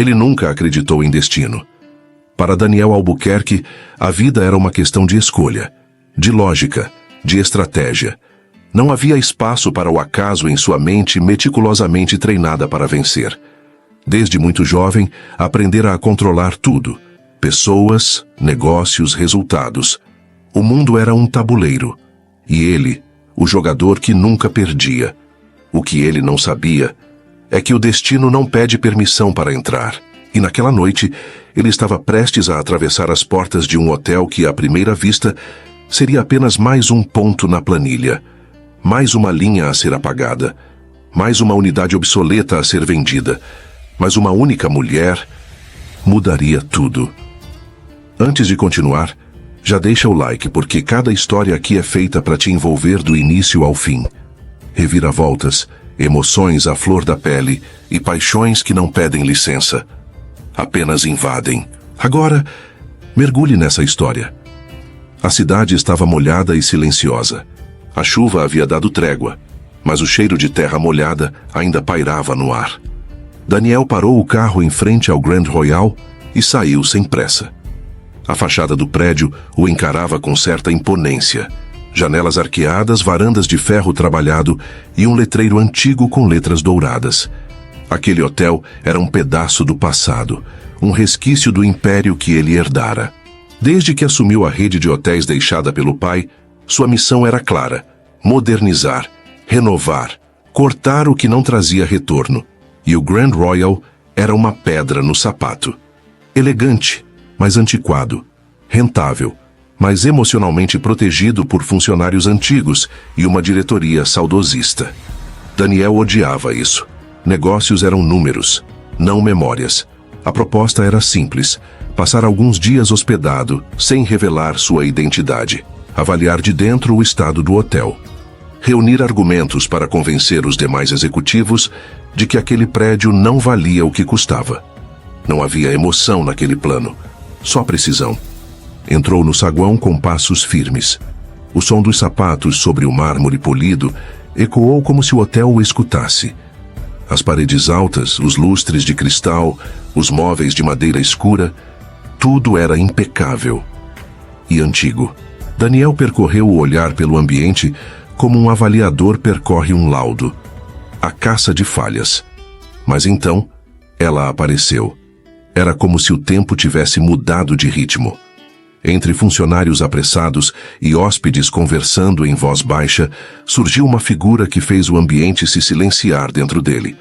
Ele nunca acreditou em destino. Para Daniel Albuquerque, a vida era uma questão de escolha, de lógica, de estratégia. Não havia espaço para o acaso em sua mente meticulosamente treinada para vencer. Desde muito jovem, aprendera a controlar tudo: pessoas, negócios, resultados. O mundo era um tabuleiro, e ele, o jogador que nunca perdia. O que ele não sabia é que o destino não pede permissão para entrar. E naquela noite, ele estava prestes a atravessar as portas de um hotel que, à primeira vista, seria apenas mais um ponto na planilha, mais uma linha a ser apagada, mais uma unidade obsoleta a ser vendida, mas uma única mulher mudaria tudo. Antes de continuar, já deixa o like, porque cada história aqui é feita para te envolver do início ao fim. Reviravoltas, emoções à flor da pele e paixões que não pedem licença. Apenas invadem. Agora, mergulhe nessa história. A cidade estava molhada e silenciosa. A chuva havia dado trégua, mas o cheiro de terra molhada ainda pairava no ar. Daniel parou o carro em frente ao Grand Royal e saiu sem pressa. A fachada do prédio o encarava com certa imponência. Janelas arqueadas, varandas de ferro trabalhado e um letreiro antigo com letras douradas. Aquele hotel era um pedaço do passado, um resquício do império que ele herdara. Desde que assumiu a rede de hotéis deixada pelo pai, sua missão era clara: modernizar, renovar, cortar o que não trazia retorno. E o Grand Royal era uma pedra no sapato. Elegante, mas antiquado. Rentável, mas emocionalmente protegido por funcionários antigos e uma diretoria saudosista. Daniel odiava isso. Negócios eram números, não memórias. A proposta era simples: passar alguns dias hospedado, sem revelar sua identidade. Avaliar de dentro o estado do hotel. Reunir argumentos para convencer os demais executivos de que aquele prédio não valia o que custava. Não havia emoção naquele plano, só precisão. Entrou no saguão com passos firmes. O som dos sapatos sobre o mármore polido ecoou como se o hotel o escutasse. As paredes altas, os lustres de cristal, os móveis de madeira escura, tudo era impecável e antigo. Daniel percorreu o olhar pelo ambiente como um avaliador percorre um laudo. A caça de falhas. Mas então, ela apareceu. Era como se o tempo tivesse mudado de ritmo. Entre funcionários apressados e hóspedes conversando em voz baixa, surgiu uma figura que fez o ambiente se silenciar dentro dele.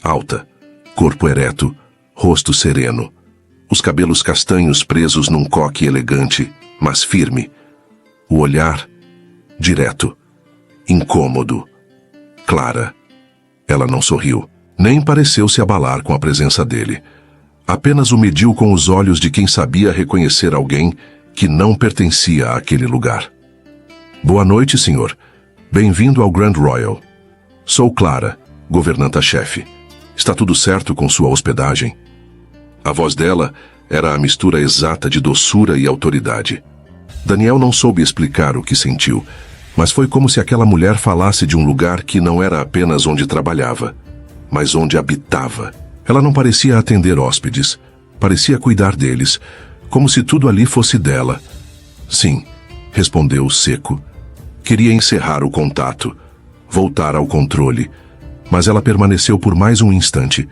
Alta, corpo ereto, rosto sereno. Os cabelos castanhos presos num coque elegante, mas firme. O olhar, direto, incômodo. Clara. Ela não sorriu, nem pareceu se abalar com a presença dele. Apenas o mediu com os olhos de quem sabia reconhecer alguém que não pertencia àquele lugar. Boa noite, senhor. Bem-vindo ao Grand Royal. Sou Clara, governanta-chefe. Está tudo certo com sua hospedagem? A voz dela era a mistura exata de doçura e autoridade. Daniel não soube explicar o que sentiu, mas foi como se aquela mulher falasse de um lugar que não era apenas onde trabalhava, mas onde habitava. Ela não parecia atender hóspedes, parecia cuidar deles, como se tudo ali fosse dela. Sim, respondeu seco. Queria encerrar o contato, voltar ao controle, mas ela permaneceu por mais um instante.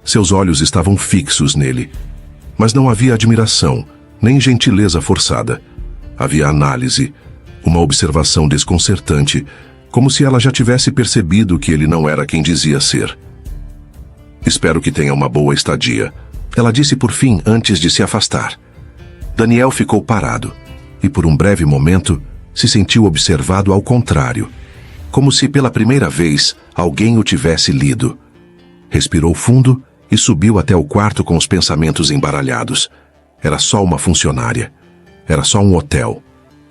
Seus olhos estavam fixos nele, mas não havia admiração, nem gentileza forçada. Havia análise, uma observação desconcertante, como se ela já tivesse percebido que ele não era quem dizia ser. Espero que tenha uma boa estadia, ela disse por fim antes de se afastar. Daniel ficou parado, e por um breve momento se sentiu observado ao contrário, como se pela primeira vez alguém o tivesse lido. Respirou fundo e subiu até o quarto com os pensamentos embaralhados. Era só uma funcionária. Era só um hotel.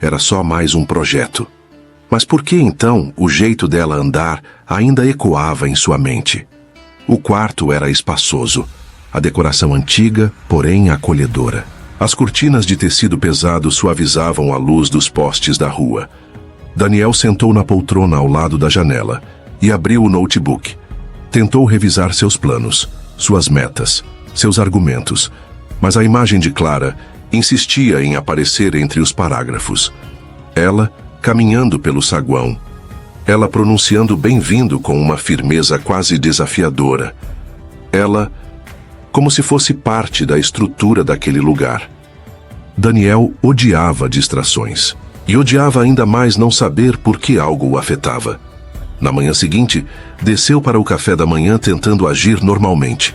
Era só mais um projeto. Mas por que então o jeito dela andar ainda ecoava em sua mente? O quarto era espaçoso, a decoração antiga, porém acolhedora. As cortinas de tecido pesado suavizavam a luz dos postes da rua. Daniel sentou na poltrona ao lado da janela e abriu o notebook. Tentou revisar seus planos, suas metas, seus argumentos, mas a imagem de Clara insistia em aparecer entre os parágrafos. Ela caminhando pelo saguão, ela pronunciando bem-vindo com uma firmeza quase desafiadora. Ela, como se fosse parte da estrutura daquele lugar. Daniel odiava distrações. E odiava ainda mais não saber por que algo o afetava. Na manhã seguinte, desceu para o café da manhã tentando agir normalmente.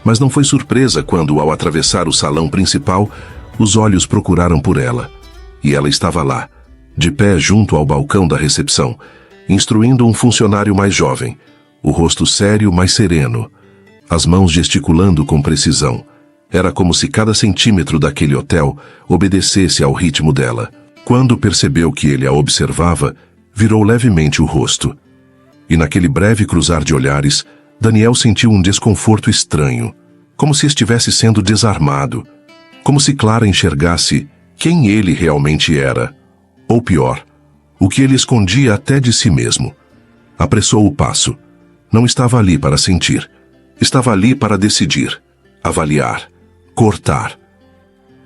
Mas não foi surpresa quando, ao atravessar o salão principal, os olhos procuraram por ela. E ela estava lá, de pé junto ao balcão da recepção, instruindo um funcionário mais jovem, o rosto sério, mas sereno, as mãos gesticulando com precisão. Era como se cada centímetro daquele hotel obedecesse ao ritmo dela. Quando percebeu que ele a observava, virou levemente o rosto. E naquele breve cruzar de olhares, Daniel sentiu um desconforto estranho, como se estivesse sendo desarmado, como se Clara enxergasse quem ele realmente era, ou pior, o que ele escondia até de si mesmo. Apressou o passo. Não estava ali para sentir. Estava ali para decidir, avaliar, cortar.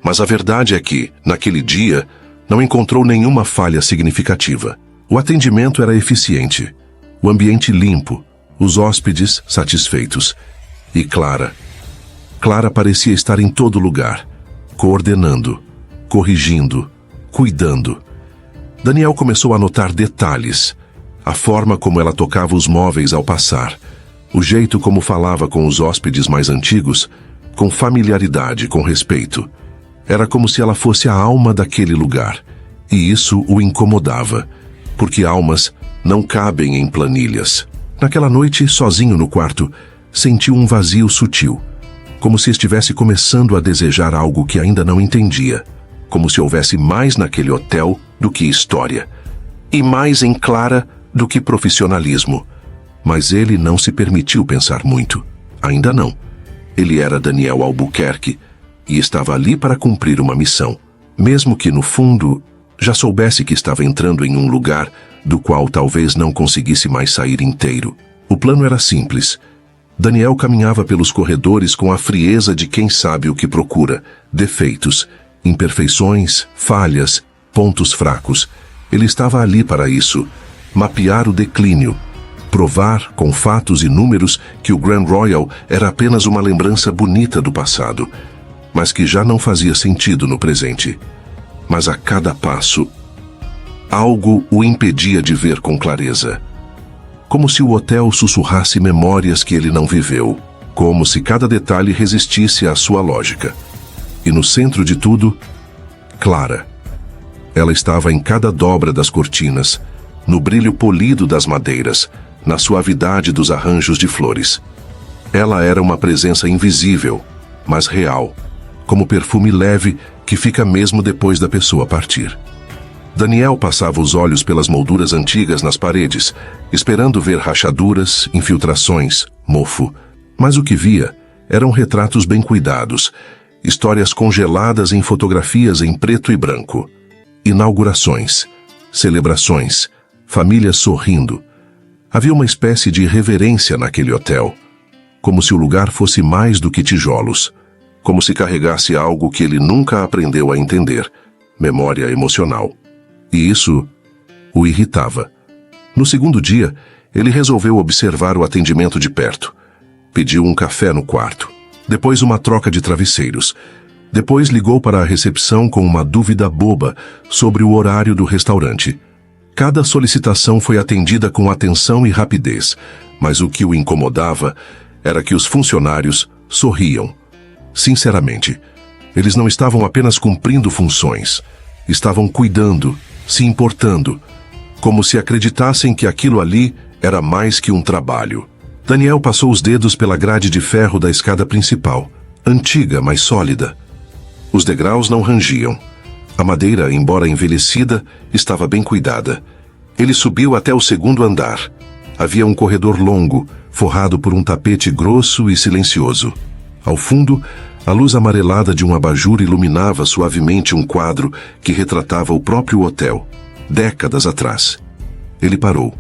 Mas a verdade é que, naquele dia, não encontrou nenhuma falha significativa. O atendimento era eficiente, o ambiente limpo, os hóspedes satisfeitos. E Clara parecia estar em todo lugar, coordenando, corrigindo, cuidando. Daniel começou a notar detalhes, a forma como ela tocava os móveis ao passar, o jeito como falava com os hóspedes mais antigos, com familiaridade, com respeito. Era como se ela fosse a alma daquele lugar, e isso o incomodava, porque almas não cabem em planilhas. Naquela noite, sozinho no quarto, sentiu um vazio sutil, como se estivesse começando a desejar algo que ainda não entendia, como se houvesse mais naquele hotel do que história, e mais em Clara do que profissionalismo. Mas ele não se permitiu pensar muito. Ainda não. Ele era Daniel Albuquerque e estava ali para cumprir uma missão, mesmo que, no fundo, já soubesse que estava entrando em um lugar do qual talvez não conseguisse mais sair inteiro. O plano era simples. Daniel caminhava pelos corredores com a frieza de quem sabe o que procura: defeitos, imperfeições, falhas, pontos fracos. Ele estava ali para isso: mapear o declínio, provar com fatos e números que o Grand Royal era apenas uma lembrança bonita do passado, mas que já não fazia sentido no presente. Mas a cada passo, algo o impedia de ver com clareza. Como se o hotel sussurrasse memórias que ele não viveu, como se cada detalhe resistisse à sua lógica. E no centro de tudo, Clara. Ela estava em cada dobra das cortinas, no brilho polido das madeiras, na suavidade dos arranjos de flores. Ela era uma presença invisível, mas real, como perfume leve que fica mesmo depois da pessoa partir. Daniel passava os olhos pelas molduras antigas nas paredes, esperando ver rachaduras, infiltrações, mofo. Mas o que via eram retratos bem cuidados, histórias congeladas em fotografias em preto e branco. Inaugurações, celebrações, famílias sorrindo. Havia uma espécie de reverência naquele hotel, como se o lugar fosse mais do que tijolos, como se carregasse algo que ele nunca aprendeu a entender: memória emocional. E isso o irritava. No segundo dia, ele resolveu observar o atendimento de perto. Pediu um café no quarto, depois uma troca de travesseiros. Depois ligou para a recepção com uma dúvida boba sobre o horário do restaurante. Cada solicitação foi atendida com atenção e rapidez, mas o que o incomodava era que os funcionários sorriam. Sinceramente, eles não estavam apenas cumprindo funções, estavam cuidando, se importando, como se acreditassem que aquilo ali era mais que um trabalho. Daniel passou os dedos pela grade de ferro da escada principal, antiga, mas sólida. Os degraus não rangiam. A madeira, embora envelhecida, estava bem cuidada. Ele subiu até o segundo andar. Havia um corredor longo, forrado por um tapete grosso e silencioso. Ao fundo, a luz amarelada de um abajur iluminava suavemente um quadro que retratava o próprio hotel, décadas atrás. Ele parou,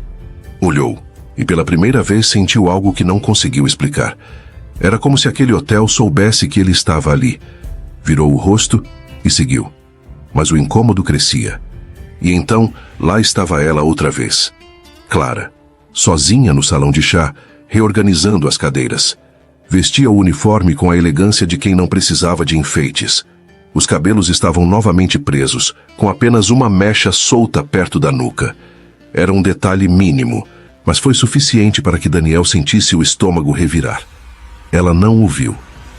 olhou, e pela primeira vez sentiu algo que não conseguiu explicar. Era como se aquele hotel soubesse que ele estava ali. Virou o rosto e seguiu. Mas o incômodo crescia. E então, lá estava ela outra vez. Clara, sozinha no salão de chá, reorganizando as cadeiras. Vestia o uniforme com a elegância de quem não precisava de enfeites. Os cabelos estavam novamente presos, com apenas uma mecha solta perto da nuca. Era um detalhe mínimo, mas foi suficiente para que Daniel sentisse o estômago revirar. Ela não o viu,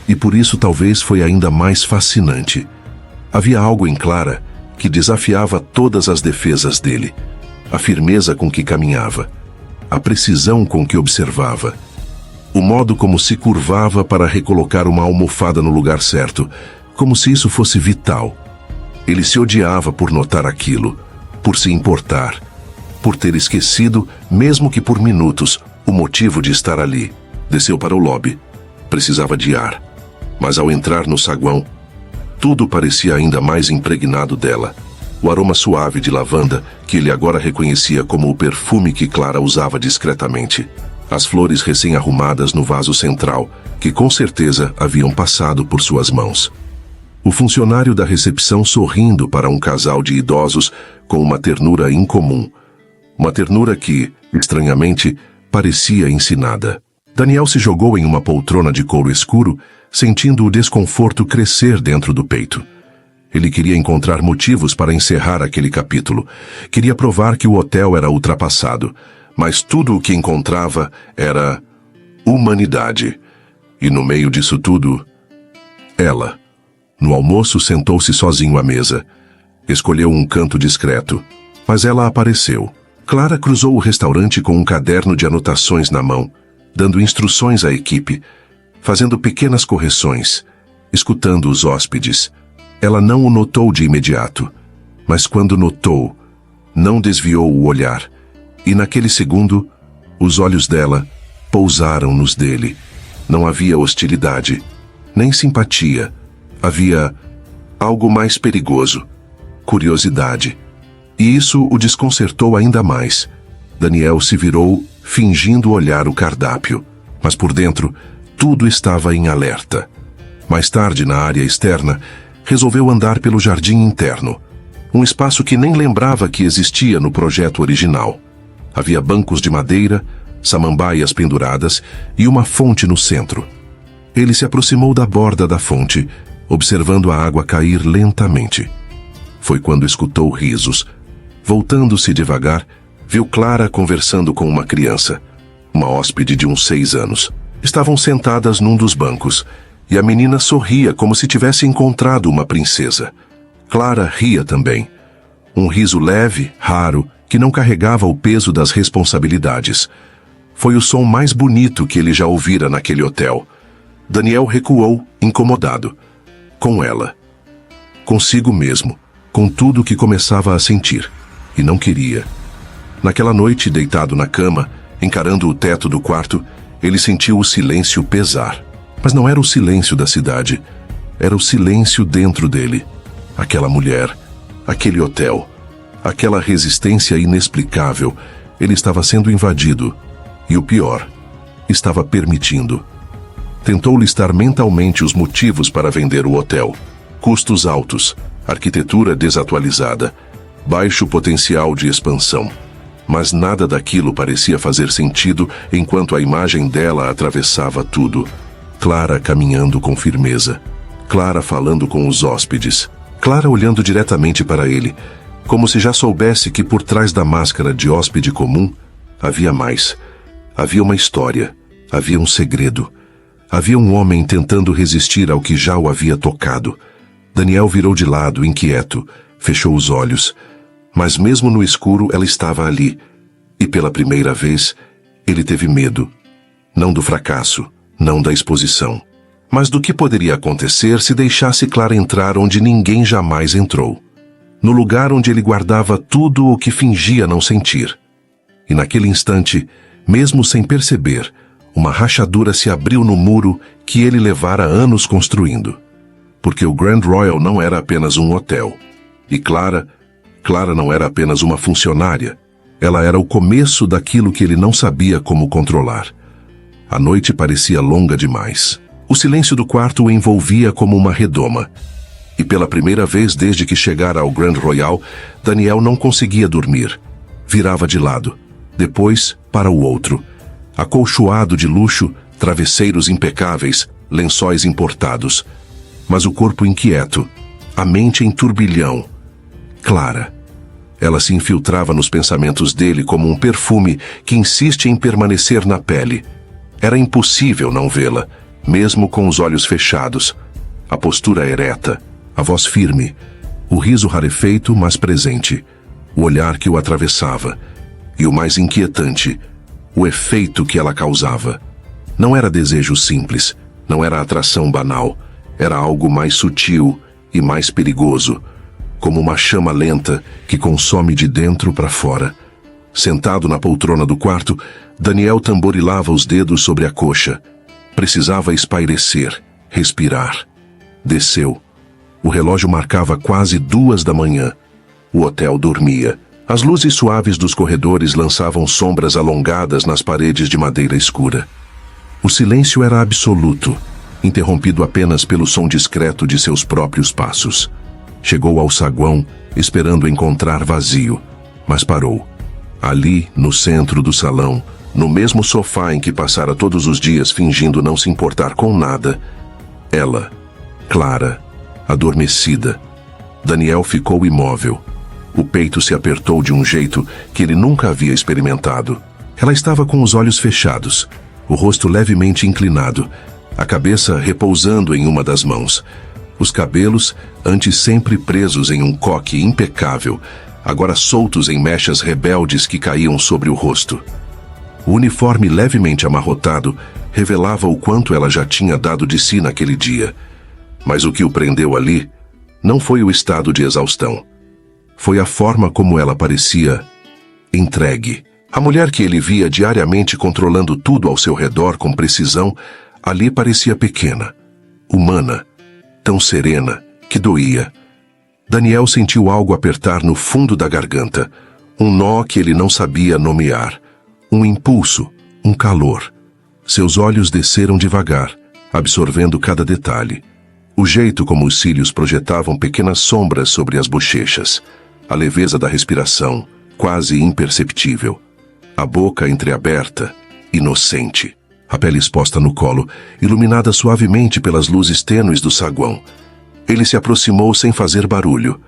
e por isso talvez foi ainda mais fascinante. Havia algo em Clara que desafiava todas as defesas dele. A firmeza com que caminhava, a precisão com que observava, o modo como se curvava para recolocar uma almofada no lugar certo, como se isso fosse vital. Ele se odiava por notar aquilo, por se importar, por ter esquecido, mesmo que por minutos, o motivo de estar ali. Desceu para o lobby. Precisava de ar. Mas ao entrar no saguão, tudo parecia ainda mais impregnado dela. O aroma suave de lavanda, que ele agora reconhecia como o perfume que Clara usava discretamente. As flores recém-arrumadas no vaso central, que com certeza haviam passado por suas mãos. O funcionário da recepção sorrindo para um casal de idosos com uma ternura incomum. Uma ternura que, estranhamente, parecia ensinada. Daniel se jogou em uma poltrona de couro escuro, sentindo o desconforto crescer dentro do peito. Ele queria encontrar motivos para encerrar aquele capítulo. Queria provar que o hotel era ultrapassado. Mas tudo o que encontrava era humanidade. E no meio disso tudo, ela. No almoço sentou-se sozinho à mesa. Escolheu um canto discreto. Mas ela apareceu. Clara cruzou o restaurante com um caderno de anotações na mão, dando instruções à equipe, fazendo pequenas correções, escutando os hóspedes. Ela não o notou de imediato, mas quando notou, não desviou o olhar, e naquele segundo, os olhos dela pousaram nos dele. Não havia hostilidade, nem simpatia. Havia algo mais perigoso, curiosidade. E isso o desconcertou ainda mais. Daniel se virou, fingindo olhar o cardápio, mas por dentro, tudo estava em alerta. Mais tarde, na área externa, resolveu andar pelo jardim interno, um espaço que nem lembrava que existia no projeto original. Havia bancos de madeira, samambaias penduradas e uma fonte no centro. Ele se aproximou da borda da fonte, observando a água cair lentamente. Foi quando escutou risos. Voltando-se devagar, viu Clara conversando com uma criança, uma hóspede de uns 6 anos. Estavam sentadas num dos bancos, e a menina sorria como se tivesse encontrado uma princesa. Clara ria também. Um riso leve, raro, que não carregava o peso das responsabilidades. Foi o som mais bonito que ele já ouvira naquele hotel. Daniel recuou, incomodado. Com ela. Consigo mesmo, com tudo que começava a sentir. E não queria. Naquela noite, deitado na cama, encarando o teto do quarto, ele sentiu o silêncio pesar. Mas não era o silêncio da cidade. Era o silêncio dentro dele. Aquela mulher, aquele hotel, aquela resistência inexplicável. Ele estava sendo invadido. E o pior, estava permitindo. Tentou listar mentalmente os motivos para vender o hotel. Custos altos, arquitetura desatualizada, baixo potencial de expansão. Mas nada daquilo parecia fazer sentido enquanto a imagem dela atravessava tudo. Clara caminhando com firmeza. Clara falando com os hóspedes. Clara olhando diretamente para ele, como se já soubesse que por trás da máscara de hóspede comum havia mais. Havia uma história, havia um segredo. Havia um homem tentando resistir ao que já o havia tocado. Daniel virou de lado, inquieto, fechou os olhos. Mas mesmo no escuro ela estava ali. E pela primeira vez, ele teve medo. Não do fracasso, não da exposição. Mas do que poderia acontecer se deixasse Clara entrar onde ninguém jamais entrou. No lugar onde ele guardava tudo o que fingia não sentir. E naquele instante, mesmo sem perceber, uma rachadura se abriu no muro que ele levara anos construindo. Porque o Grand Royal não era apenas um hotel. E Clara não era apenas uma funcionária. Ela era o começo daquilo que ele não sabia como controlar. A noite parecia longa demais. O silêncio do quarto o envolvia como uma redoma. E pela primeira vez desde que chegara ao Grand Royal, Daniel não conseguia dormir. Virava de lado, depois para o outro. Acolchoado de luxo, travesseiros impecáveis, lençóis importados. Mas o corpo inquieto, a mente em turbilhão. Clara. Ela se infiltrava nos pensamentos dele como um perfume que insiste em permanecer na pele. Era impossível não vê-la, mesmo com os olhos fechados. A postura ereta, a voz firme, o riso rarefeito, mas presente, o olhar que o atravessava, e o mais inquietante, o efeito que ela causava. Não era desejo simples, não era atração banal, era algo mais sutil e mais perigoso, como uma chama lenta que consome de dentro para fora. Sentado na poltrona do quarto, Daniel tamborilava os dedos sobre a coxa. Precisava espairecer, respirar. Desceu. O relógio marcava quase 2 da manhã. O hotel dormia. As luzes suaves dos corredores lançavam sombras alongadas nas paredes de madeira escura. O silêncio era absoluto, interrompido apenas pelo som discreto de seus próprios passos. Chegou ao saguão, esperando encontrar vazio, mas parou. Ali, no centro do salão, no mesmo sofá em que passara todos os dias fingindo não se importar com nada, ela, Clara, adormecida. Daniel ficou imóvel. O peito se apertou de um jeito que ele nunca havia experimentado. Ela estava com os olhos fechados, o rosto levemente inclinado, a cabeça repousando em uma das mãos. Os cabelos, antes sempre presos em um coque impecável, agora soltos em mechas rebeldes que caíam sobre o rosto. O uniforme levemente amarrotado revelava o quanto ela já tinha dado de si naquele dia. Mas o que o prendeu ali não foi o estado de exaustão. Foi a forma como ela parecia entregue. A mulher que ele via diariamente controlando tudo ao seu redor com precisão, ali parecia pequena, humana, tão serena, que doía. Daniel sentiu algo apertar no fundo da garganta, um nó que ele não sabia nomear, um impulso, um calor. Seus olhos desceram devagar, absorvendo cada detalhe. O jeito como os cílios projetavam pequenas sombras sobre as bochechas, a leveza da respiração, quase imperceptível. A boca entreaberta, inocente. A pele exposta no colo, iluminada suavemente pelas luzes tênues do saguão. Ele se aproximou sem fazer barulho.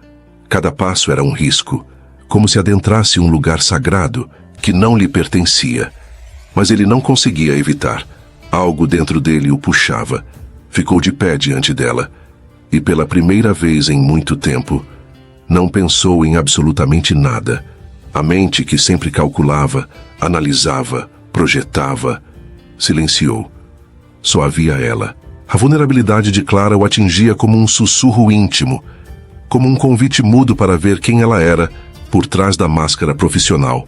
Cada passo era um risco, como se adentrasse um lugar sagrado que não lhe pertencia. Mas ele não conseguia evitar. Algo dentro dele o puxava. Ficou de pé diante dela. E pela primeira vez em muito tempo, não pensou em absolutamente nada. A mente que sempre calculava, analisava, projetava, silenciou. Só havia ela. A vulnerabilidade de Clara o atingia como um sussurro íntimo, como um convite mudo para ver quem ela era por trás da máscara profissional.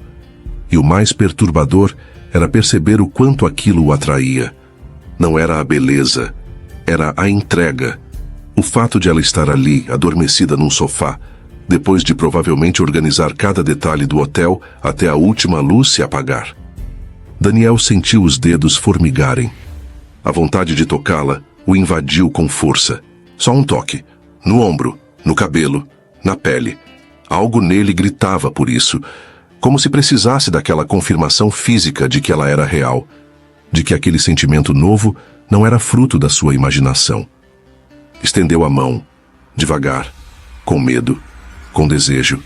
E o mais perturbador era perceber o quanto aquilo o atraía. Não era a beleza, era a entrega. O fato de ela estar ali, adormecida num sofá, depois de provavelmente organizar cada detalhe do hotel até a última luz se apagar. Daniel sentiu os dedos formigarem. A vontade de tocá-la o invadiu com força. Só um toque. No ombro, no cabelo, na pele. Algo nele gritava por isso, como se precisasse daquela confirmação física de que ela era real, de que aquele sentimento novo não era fruto da sua imaginação. Estendeu a mão, devagar, com medo, com desejo,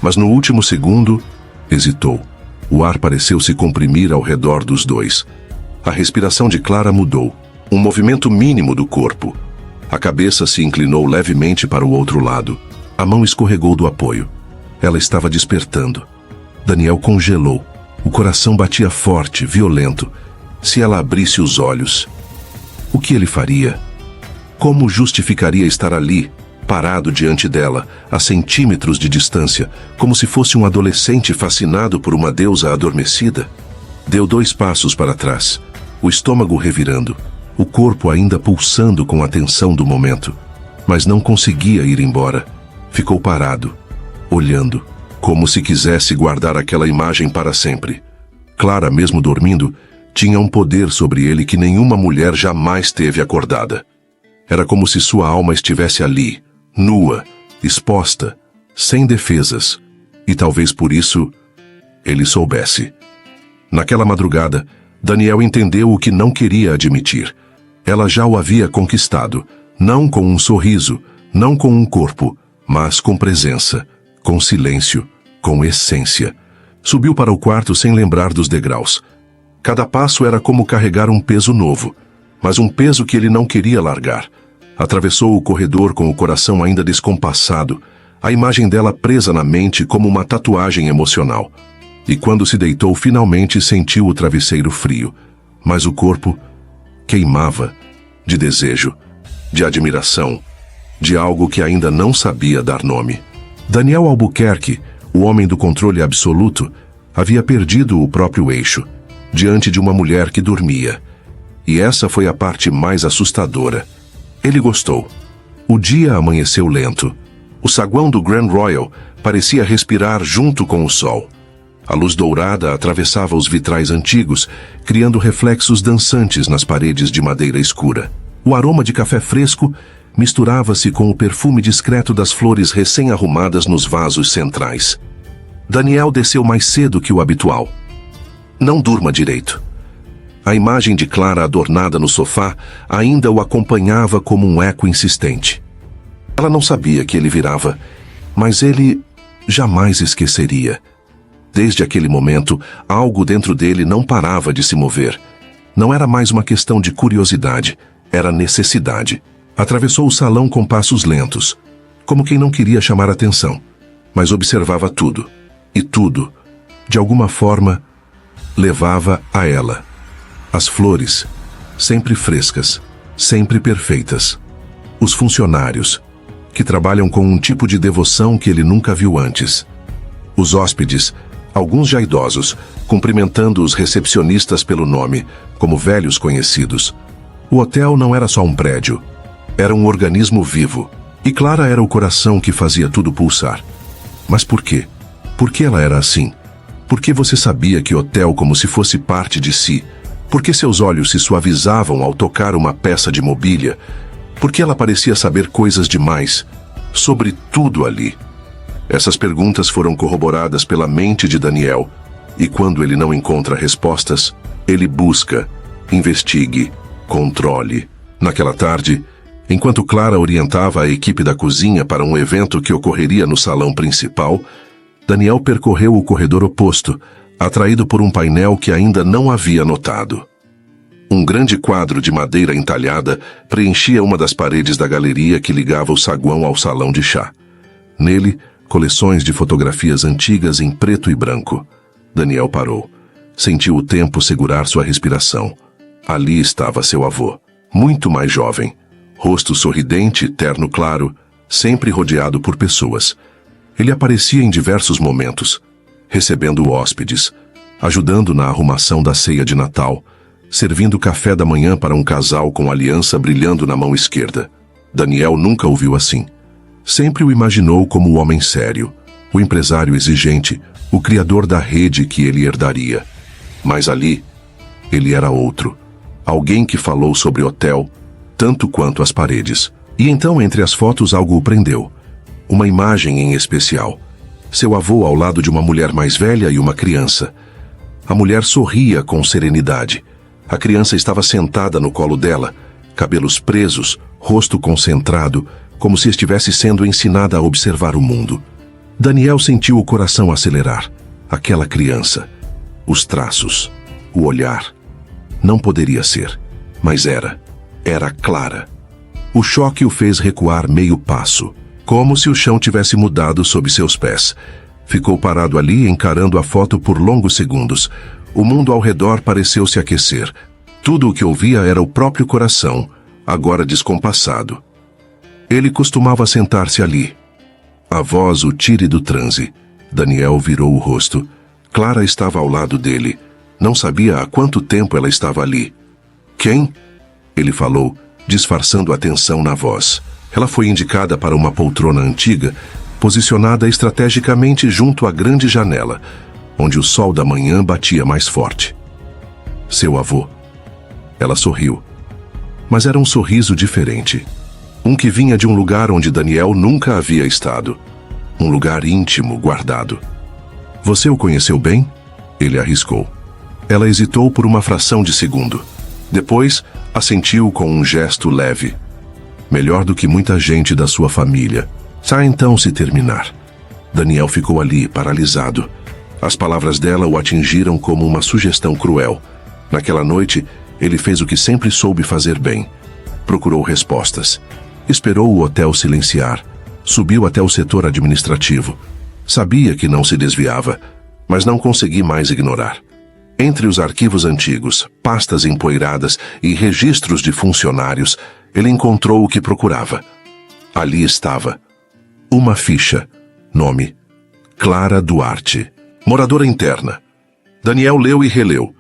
mas no último segundo, hesitou. O ar pareceu se comprimir ao redor dos dois. A respiração de Clara mudou. Um movimento mínimo do corpo. A cabeça se inclinou levemente para o outro lado. A mão escorregou do apoio. Ela estava despertando. Daniel congelou. O coração batia forte, violento. Se ela abrisse os olhos, o que ele faria? Como justificaria estar ali, parado diante dela, a centímetros de distância, como se fosse um adolescente fascinado por uma deusa adormecida? Deu 2 passos para trás, o estômago revirando, o corpo ainda pulsando com a tensão do momento, mas não conseguia ir embora. Ficou parado, olhando, como se quisesse guardar aquela imagem para sempre. Clara, mesmo dormindo, tinha um poder sobre ele que nenhuma mulher jamais teve acordada. Era como se sua alma estivesse ali, nua, exposta, sem defesas, e talvez por isso ele soubesse. Naquela madrugada, Daniel entendeu o que não queria admitir. Ela já o havia conquistado, não com um sorriso, não com um corpo, mas com presença, com silêncio, com essência. Subiu para o quarto sem lembrar dos degraus. Cada passo era como carregar um peso novo, mas um peso que ele não queria largar. Atravessou o corredor com o coração ainda descompassado, a imagem dela presa na mente como uma tatuagem emocional. E quando se deitou, finalmente sentiu o travesseiro frio, mas o corpo queimava de desejo, de admiração, de algo que ainda não sabia dar nome. Daniel Albuquerque, o homem do controle absoluto, havia perdido o próprio eixo, diante de uma mulher que dormia. E essa foi a parte mais assustadora. Ele gostou. O dia amanheceu lento. O saguão do Grand Royal parecia respirar junto com o sol. A luz dourada atravessava os vitrais antigos, criando reflexos dançantes nas paredes de madeira escura. O aroma de café fresco misturava-se com o perfume discreto das flores recém-arrumadas nos vasos centrais. Daniel desceu mais cedo que o habitual. Não durma direito. A imagem de Clara adornada no sofá ainda o acompanhava como um eco insistente. Ela não sabia que ele virava, mas ele jamais esqueceria. Desde aquele momento, algo dentro dele não parava de se mover. Não era mais uma questão de curiosidade, era necessidade. Atravessou o salão com passos lentos, como quem não queria chamar atenção, mas observava tudo. E tudo, de alguma forma, levava a ela. As flores, sempre frescas, sempre perfeitas. Os funcionários, que trabalham com um tipo de devoção que ele nunca viu antes. Os hóspedes, alguns já idosos, cumprimentando os recepcionistas pelo nome, como velhos conhecidos. O hotel não era só um prédio, era um organismo vivo. E Clara era o coração que fazia tudo pulsar. Mas por quê? Por que ela era assim? Por que você sabia que hotel como se fosse parte de si? Por que seus olhos se suavizavam ao tocar uma peça de mobília? Por que ela parecia saber coisas demais sobre tudo ali? Essas perguntas foram corroboradas pela mente de Daniel, e quando ele não encontra respostas, ele busca, investigue, controle. Naquela tarde, enquanto Clara orientava a equipe da cozinha para um evento que ocorreria no salão principal, Daniel percorreu o corredor oposto, atraído por um painel que ainda não havia notado. Um grande quadro de madeira entalhada preenchia uma das paredes da galeria que ligava o saguão ao salão de chá. Nele, coleções de fotografias antigas em preto e branco. Daniel parou. Sentiu o tempo segurar sua respiração. Ali estava seu avô, muito mais jovem. Rosto sorridente, terno claro, sempre rodeado por pessoas. Ele aparecia em diversos momentos, recebendo hóspedes, ajudando na arrumação da ceia de Natal, servindo café da manhã para um casal com aliança brilhando na mão esquerda. Daniel nunca o viu assim. Sempre o imaginou como o homem sério, o empresário exigente, o criador da rede que ele herdaria. Mas ali, ele era outro. Alguém que falou sobre hotel, tanto quanto as paredes. E então, entre as fotos, algo o prendeu. Uma imagem em especial. Seu avô ao lado de uma mulher mais velha e uma criança. A mulher sorria com serenidade. A criança estava sentada no colo dela, cabelos presos, rosto concentrado, como se estivesse sendo ensinada a observar o mundo. Daniel sentiu o coração acelerar. Aquela criança. Os traços. O olhar. Não poderia ser, mas era. Era Clara. O choque o fez recuar meio passo, como se o chão tivesse mudado sob seus pés. Ficou parado ali, encarando a foto por longos segundos. O mundo ao redor pareceu se aquecer. Tudo o que ouvia era o próprio coração, agora descompassado. Ele costumava sentar-se ali. A voz o tire do transe. Daniel virou o rosto. Clara estava ao lado dele. Não sabia há quanto tempo ela estava ali. Quem? Ele falou, disfarçando a tensão na voz. Ela foi indicada para uma poltrona antiga, posicionada estrategicamente junto à grande janela, onde o sol da manhã batia mais forte. Seu avô. Ela sorriu. Mas era um sorriso diferente. Um que vinha de um lugar onde Daniel nunca havia estado. Um lugar íntimo, guardado. Você o conheceu bem? Ele arriscou. Ela hesitou por uma fração de segundo. Depois, assentiu com um gesto leve. Melhor do que muita gente da sua família. Só então se terminar. Daniel ficou ali, paralisado. As palavras dela o atingiram como uma sugestão cruel. Naquela noite, ele fez o que sempre soube fazer bem. Procurou respostas. Esperou o hotel silenciar. Subiu até o setor administrativo. Sabia que não se desviava, mas não consegui mais ignorar. Entre os arquivos antigos, pastas empoeiradas e registros de funcionários, ele encontrou o que procurava. Ali estava. Uma ficha. Nome: Clara Duarte. Moradora interna. Daniel leu e releu.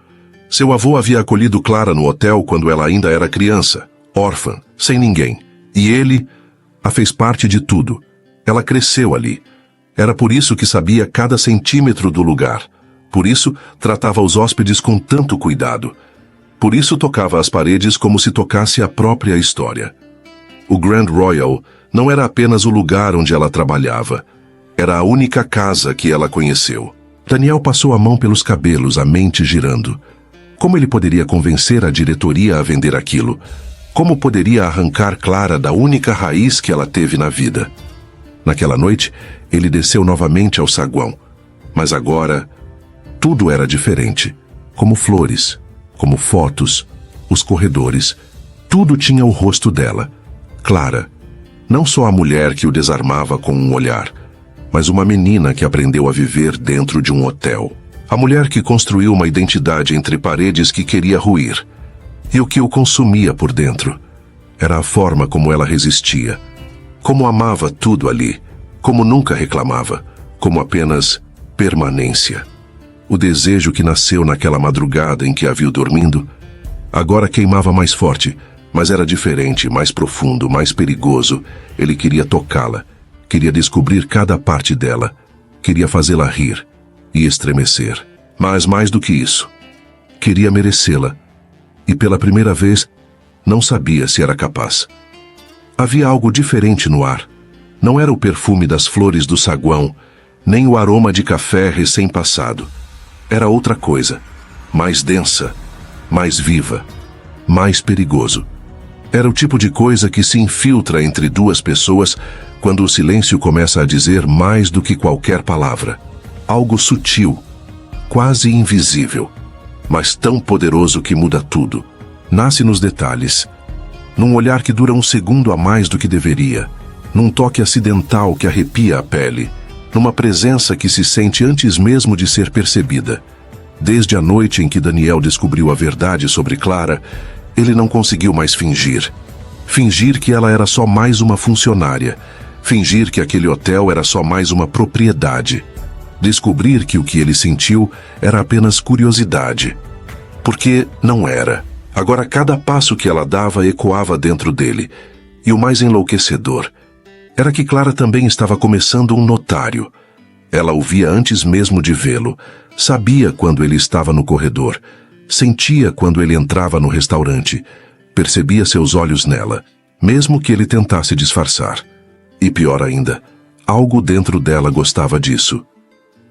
Seu avô havia acolhido Clara no hotel quando ela ainda era criança, órfã, sem ninguém. E ele a fez parte de tudo. Ela cresceu ali. Era por isso que sabia cada centímetro do lugar. Por isso, tratava os hóspedes com tanto cuidado. Por isso, tocava as paredes como se tocasse a própria história. O Grand Royal não era apenas o lugar onde ela trabalhava. Era a única casa que ela conheceu. Daniel passou a mão pelos cabelos, a mente girando. Como ele poderia convencer a diretoria a vender aquilo? Como poderia arrancar Clara da única raiz que ela teve na vida? Naquela noite, ele desceu novamente ao saguão. Mas agora, tudo era diferente. Como flores, como fotos, os corredores. Tudo tinha o rosto dela. Clara. Não só a mulher que o desarmava com um olhar, mas uma menina que aprendeu a viver dentro de um hotel. A mulher que construiu uma identidade entre paredes que queria ruir. E o que o consumia por dentro era a forma como ela resistia. Como amava tudo ali. Como nunca reclamava. Como apenas permanência. O desejo que nasceu naquela madrugada em que a viu dormindo, agora queimava mais forte, mas era diferente, mais profundo, mais perigoso. Ele queria tocá-la. Queria descobrir cada parte dela. Queria fazê-la rir e estremecer. Mas mais do que isso, queria merecê-la. E pela primeira vez, não sabia se era capaz. Havia algo diferente no ar. Não era o perfume das flores do saguão, nem o aroma de café recém-passado. Era outra coisa, mais densa, mais viva, mais perigoso. Era o tipo de coisa que se infiltra entre duas pessoas quando o silêncio começa a dizer mais do que qualquer palavra. Algo sutil, quase invisível, mas tão poderoso que muda tudo. Nasce nos detalhes, num olhar que dura um segundo a mais do que deveria, num toque acidental que arrepia a pele, numa presença que se sente antes mesmo de ser percebida. Desde a noite em que Daniel descobriu a verdade sobre Clara, ele não conseguiu mais fingir. Fingir que ela era só mais uma funcionária. Fingir que aquele hotel era só mais uma propriedade. Descobrir que o que ele sentiu era apenas curiosidade. Porque não era. Agora cada passo que ela dava ecoava dentro dele. E o mais enlouquecedor era que Clara também estava começando um notário. Ela o via antes mesmo de vê-lo. Sabia quando ele estava no corredor. Sentia quando ele entrava no restaurante. Percebia seus olhos nela, mesmo que ele tentasse disfarçar. E pior ainda, algo dentro dela gostava disso.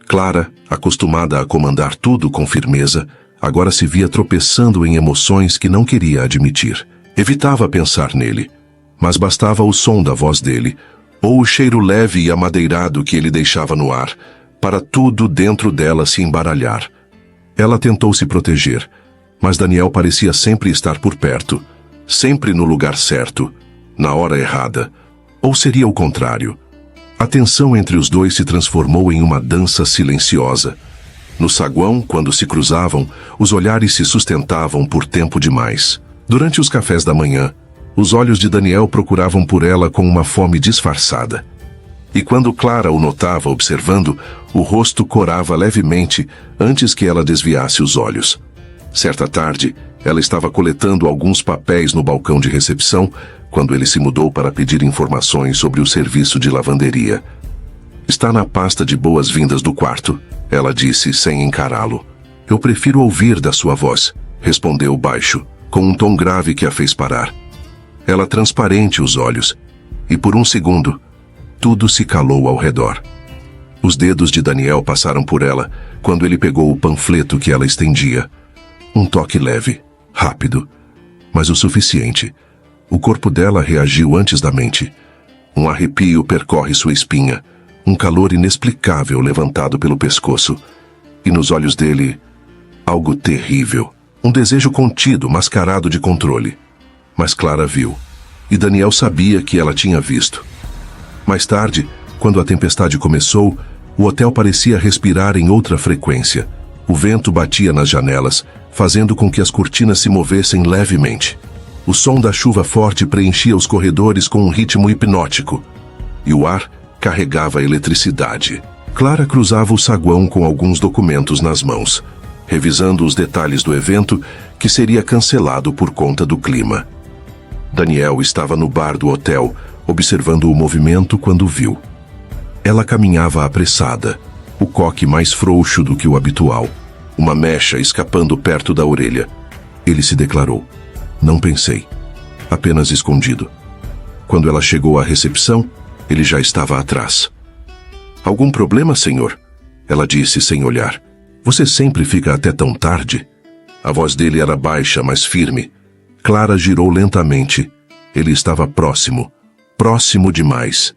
Clara, acostumada a comandar tudo com firmeza, agora se via tropeçando em emoções que não queria admitir. Evitava pensar nele, mas bastava o som da voz dele, ou o cheiro leve e amadeirado que ele deixava no ar, para tudo dentro dela se embaralhar. Ela tentou se proteger, mas Daniel parecia sempre estar por perto, sempre no lugar certo, na hora errada. Ou seria o contrário? A tensão entre os dois se transformou em uma dança silenciosa. No saguão, quando se cruzavam, os olhares se sustentavam por tempo demais. Durante os cafés da manhã, os olhos de Daniel procuravam por ela com uma fome disfarçada. E quando Clara o notava observando, o rosto corava levemente antes que ela desviasse os olhos. Certa tarde, ela estava coletando alguns papéis no balcão de recepção quando ele se mudou para pedir informações sobre o serviço de lavanderia. "Está na pasta de boas-vindas do quarto", ela disse sem encará-lo. "Eu prefiro ouvir da sua voz", respondeu baixo, com um tom grave que a fez parar. Ela transparente os olhos, e por um segundo, tudo se calou ao redor. Os dedos de Daniel passaram por ela quando ele pegou o panfleto que ela estendia. Um toque leve, rápido, mas o suficiente. O corpo dela reagiu antes da mente. Um arrepio percorre sua espinha, um calor inexplicável levantado pelo pescoço. E nos olhos dele, algo terrível. Um desejo contido, mascarado de controle. Mas Clara viu, e Daniel sabia que ela tinha visto. Mais tarde, quando a tempestade começou, o hotel parecia respirar em outra frequência. O vento batia nas janelas, fazendo com que as cortinas se movessem levemente. O som da chuva forte preenchia os corredores com um ritmo hipnótico. E o ar carregava eletricidade. Clara cruzava o saguão com alguns documentos nas mãos, revisando os detalhes do evento que seria cancelado por conta do clima. Daniel estava no bar do hotel, observando o movimento quando viu. Ela caminhava apressada, o coque mais frouxo do que o habitual, uma mecha escapando perto da orelha. Ele se declarou. Não pensei. Apenas escondido. Quando ela chegou à recepção, ele já estava atrás. Algum problema, senhor? Ela disse sem olhar. Você sempre fica até tão tarde? A voz dele era baixa, mas firme. Clara girou lentamente. Ele estava próximo. Próximo demais.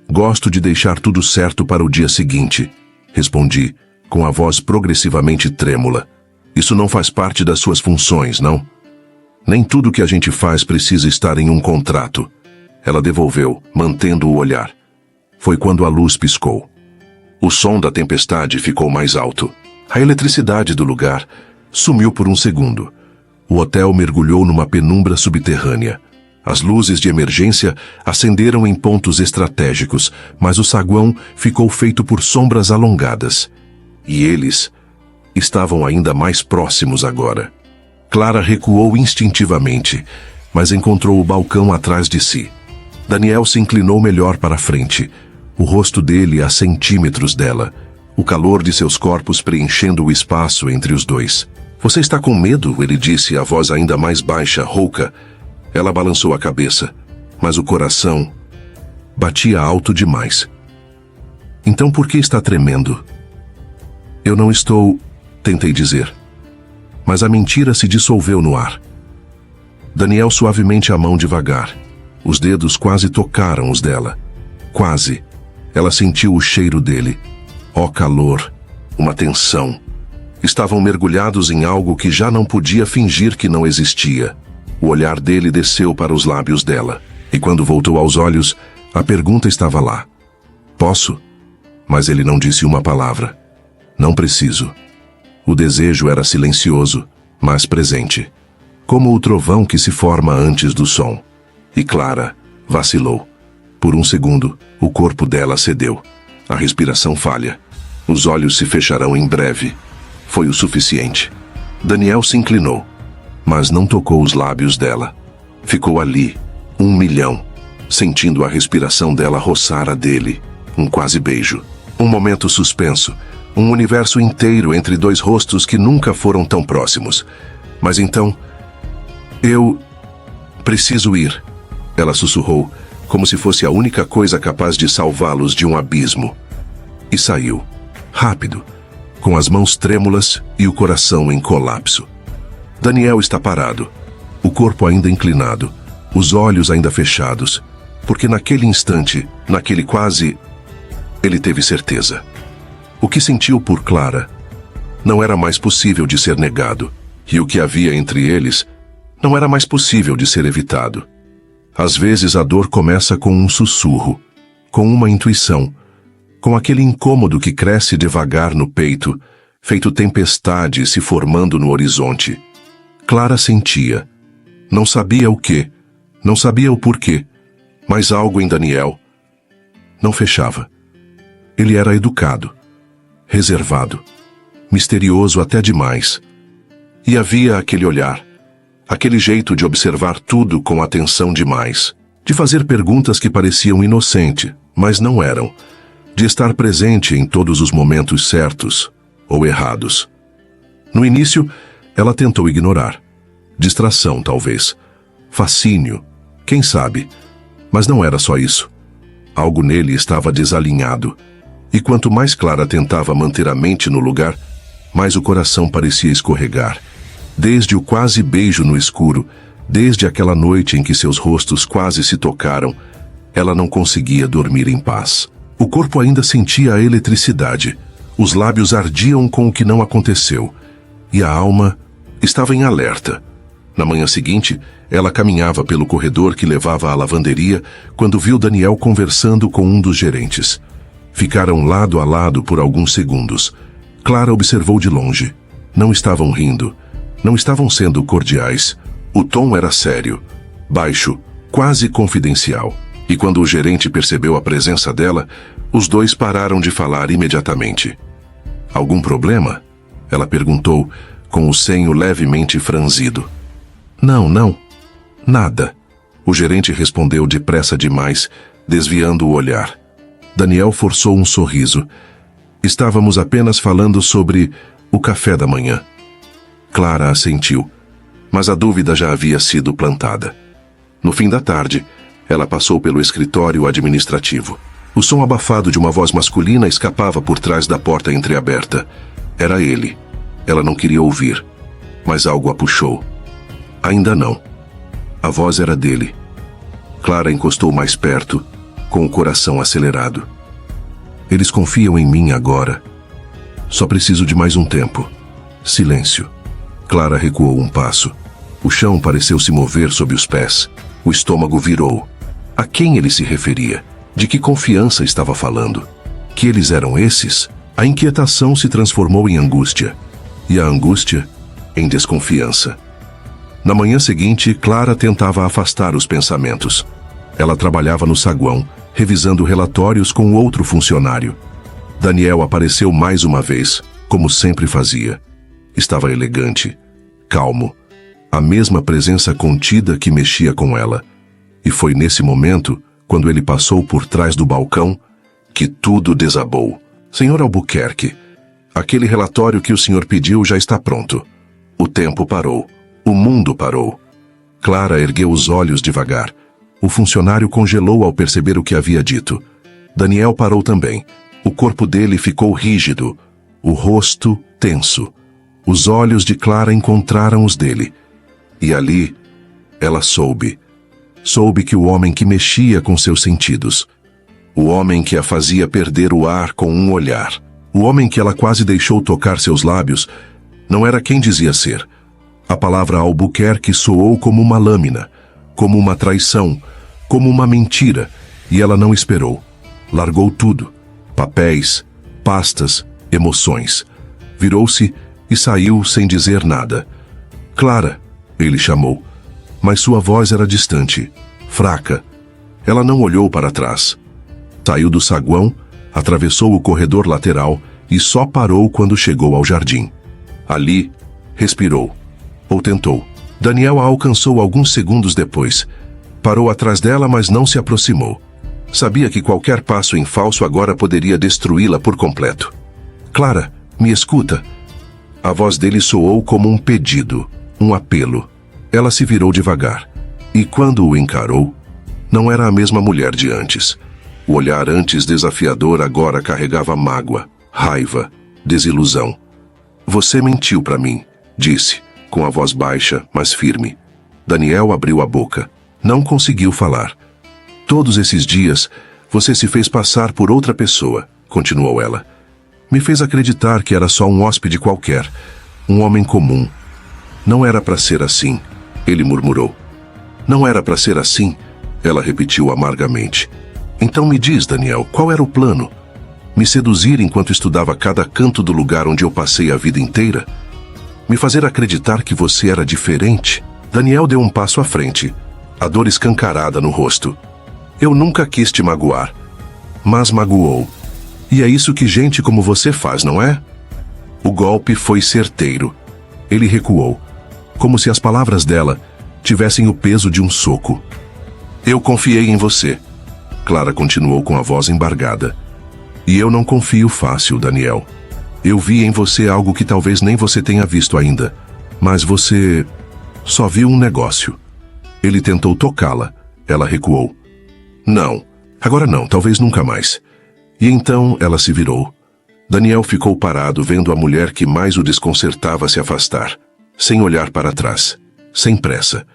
Gosto de deixar tudo certo para o dia seguinte, respondi, com a voz progressivamente trêmula. Isso não faz parte das suas funções, não? Nem tudo que a gente faz precisa estar em um contrato. Ela devolveu, mantendo o olhar. Foi quando a luz piscou. O som da tempestade ficou mais alto. A eletricidade do lugar sumiu por um segundo. O hotel mergulhou numa penumbra subterrânea. As luzes de emergência acenderam em pontos estratégicos, mas o saguão ficou feito por sombras alongadas. E eles estavam ainda mais próximos agora. Clara recuou instintivamente, mas encontrou o balcão atrás de si. Daniel se inclinou melhor para a frente, o rosto dele a centímetros dela, o calor de seus corpos preenchendo o espaço entre os dois. Você está com medo? Ele disse, a voz ainda mais baixa, rouca. Ela balançou a cabeça, mas o coração batia alto demais. Então por que está tremendo? Eu não estou... tentei dizer. Mas a mentira se dissolveu no ar. Daniel suavemente a mão devagar. Os dedos quase tocaram os dela. Quase. Ela sentiu o cheiro dele. Ó calor. Uma tensão. Estavam mergulhados em algo que já não podia fingir que não existia. O olhar dele desceu para os lábios dela. E quando voltou aos olhos, a pergunta estava lá. Posso? Mas ele não disse uma palavra. Não preciso. O desejo era silencioso, mas presente. Como o trovão que se forma antes do som. E Clara vacilou. Por um segundo, o corpo dela cedeu. A respiração falha. Os olhos se fecharão em breve. Foi o suficiente. Daniel se inclinou, mas não tocou os lábios dela. Ficou ali, 1 milhão, sentindo a respiração dela roçar a dele. Um quase beijo. Um momento suspenso. Um universo inteiro entre dois rostos que nunca foram tão próximos. Mas então... Eu... preciso ir. Ela sussurrou, como se fosse a única coisa capaz de salvá-los de um abismo. E saiu. Rápido, com as mãos trêmulas e o coração em colapso. Daniel está parado, o corpo ainda inclinado, os olhos ainda fechados, porque naquele instante, naquele quase... ele teve certeza. O que sentiu por Clara não era mais possível de ser negado, e o que havia entre eles não era mais possível de ser evitado. Às vezes a dor começa com um sussurro, com uma intuição, com aquele incômodo que cresce devagar no peito, feito tempestade se formando no horizonte. Clara sentia. Não sabia o quê, não sabia o porquê, mas algo em Daniel não fechava. Ele era educado, reservado, misterioso até demais. E havia aquele olhar, aquele jeito de observar tudo com atenção demais, de fazer perguntas que pareciam inocentes, mas não eram, de estar presente em todos os momentos certos ou errados. No início, Ela tentou ignorar. Distração, talvez. Fascínio. Quem sabe? Mas não era só isso. Algo nele estava desalinhado. E quanto mais Clara tentava manter a mente no lugar, mais o coração parecia escorregar. Desde o quase beijo no escuro, desde aquela noite em que seus rostos quase se tocaram, ela não conseguia dormir em paz. O corpo ainda sentia a eletricidade. Os lábios ardiam com o que não aconteceu. E a alma estava em alerta. Na manhã seguinte, ela caminhava pelo corredor que levava à lavanderia quando viu Daniel conversando com um dos gerentes. Ficaram lado a lado por alguns segundos. Clara observou de longe. Não estavam rindo. Não estavam sendo cordiais. O tom era sério, baixo, quase confidencial. E quando o gerente percebeu a presença dela, os dois pararam de falar imediatamente. Algum problema? Ela perguntou, com o senho levemente franzido. Não. Nada. O gerente respondeu depressa demais, desviando o olhar. Daniel forçou um sorriso. Estávamos apenas falando sobre o café da manhã. Clara assentiu, mas a dúvida já havia sido plantada. No fim da tarde, ela passou pelo escritório administrativo. O som abafado de uma voz masculina escapava por trás da porta entreaberta. Era ele. Ela não queria ouvir, mas algo a puxou. Ainda não. A voz era dele. Clara encostou mais perto, com o coração acelerado. Eles confiam em mim agora. Só preciso de mais um tempo. Silêncio. Clara recuou um passo. O chão pareceu se mover sob os pés. O estômago virou. A quem ele se referia? De que confiança estava falando? Que eles eram esses? A inquietação se transformou em angústia. E a angústia, em desconfiança. Na manhã seguinte, Clara tentava afastar os pensamentos. Ela trabalhava no saguão, revisando relatórios com outro funcionário. Daniel apareceu mais uma vez, como sempre fazia. Estava elegante, calmo, a mesma presença contida que mexia com ela. E foi nesse momento, quando ele passou por trás do balcão, que tudo desabou. Senhor Albuquerque, aquele relatório que o senhor pediu já está pronto. O tempo parou. O mundo parou. Clara ergueu os olhos devagar. O funcionário congelou ao perceber o que havia dito. Daniel parou também. O corpo dele ficou rígido, o rosto tenso. Os olhos de Clara encontraram os dele. E ali, ela soube. Soube que o homem que mexia com seus sentidos, o homem que a fazia perder o ar com um olhar, o homem que ela quase deixou tocar seus lábios, não era quem dizia ser. A palavra Albuquerque soou como uma lâmina, como uma traição, como uma mentira, e ela não esperou. Largou tudo. Papéis, pastas, emoções. Virou-se e saiu sem dizer nada. Clara, ele chamou, mas sua voz era distante, fraca. Ela não olhou para trás. Saiu do saguão, atravessou o corredor lateral e só parou quando chegou ao jardim. Ali, respirou. Ou tentou. Daniel a alcançou alguns segundos depois. Parou atrás dela, mas não se aproximou. Sabia que qualquer passo em falso agora poderia destruí-la por completo. Clara, me escuta. A voz dele soou como um pedido, um apelo. Ela se virou devagar. E quando o encarou, não era a mesma mulher de antes. O olhar antes desafiador agora carregava mágoa, raiva, desilusão. Você mentiu para mim, disse, com a voz baixa, mas firme. Daniel abriu a boca. Não conseguiu falar. Todos esses dias, você se fez passar por outra pessoa, continuou ela. Me fez acreditar que era só um hóspede qualquer, um homem comum. Não era para ser assim, ele murmurou. Não era para ser assim, ela repetiu amargamente. Então me diz, Daniel, qual era o plano? Me seduzir enquanto estudava cada canto do lugar onde eu passei a vida inteira? Me fazer acreditar que você era diferente? Daniel deu um passo à frente, a dor escancarada no rosto. Eu nunca quis te magoar, mas magoou. E é isso que gente como você faz, não é? O golpe foi certeiro. Ele recuou, como se as palavras dela tivessem o peso de um soco. Eu confiei em você. Clara continuou com a voz embargada. E eu não confio fácil, Daniel. Eu vi em você algo que talvez nem você tenha visto ainda. Mas você só viu um negócio. Ele tentou tocá-la. Ela recuou. Não, agora não, talvez nunca mais. E então ela se virou. Daniel ficou parado vendo a mulher que mais o desconcertava se afastar, sem olhar para trás, sem pressa,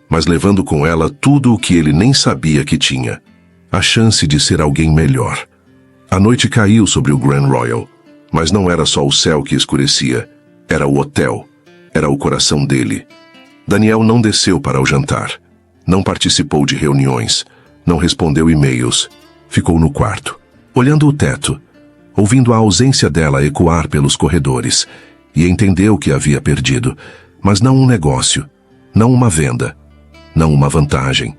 mas levando com ela tudo o que ele nem sabia que tinha, a chance de ser alguém melhor. A noite caiu sobre o Grand Royal, mas não era só o céu que escurecia, era o hotel, era o coração dele. Daniel não desceu para o jantar, não participou de reuniões, não respondeu e-mails, ficou no quarto, olhando o teto, ouvindo a ausência dela ecoar pelos corredores, e entendeu que havia perdido, mas não um negócio, não uma venda, não uma vantagem.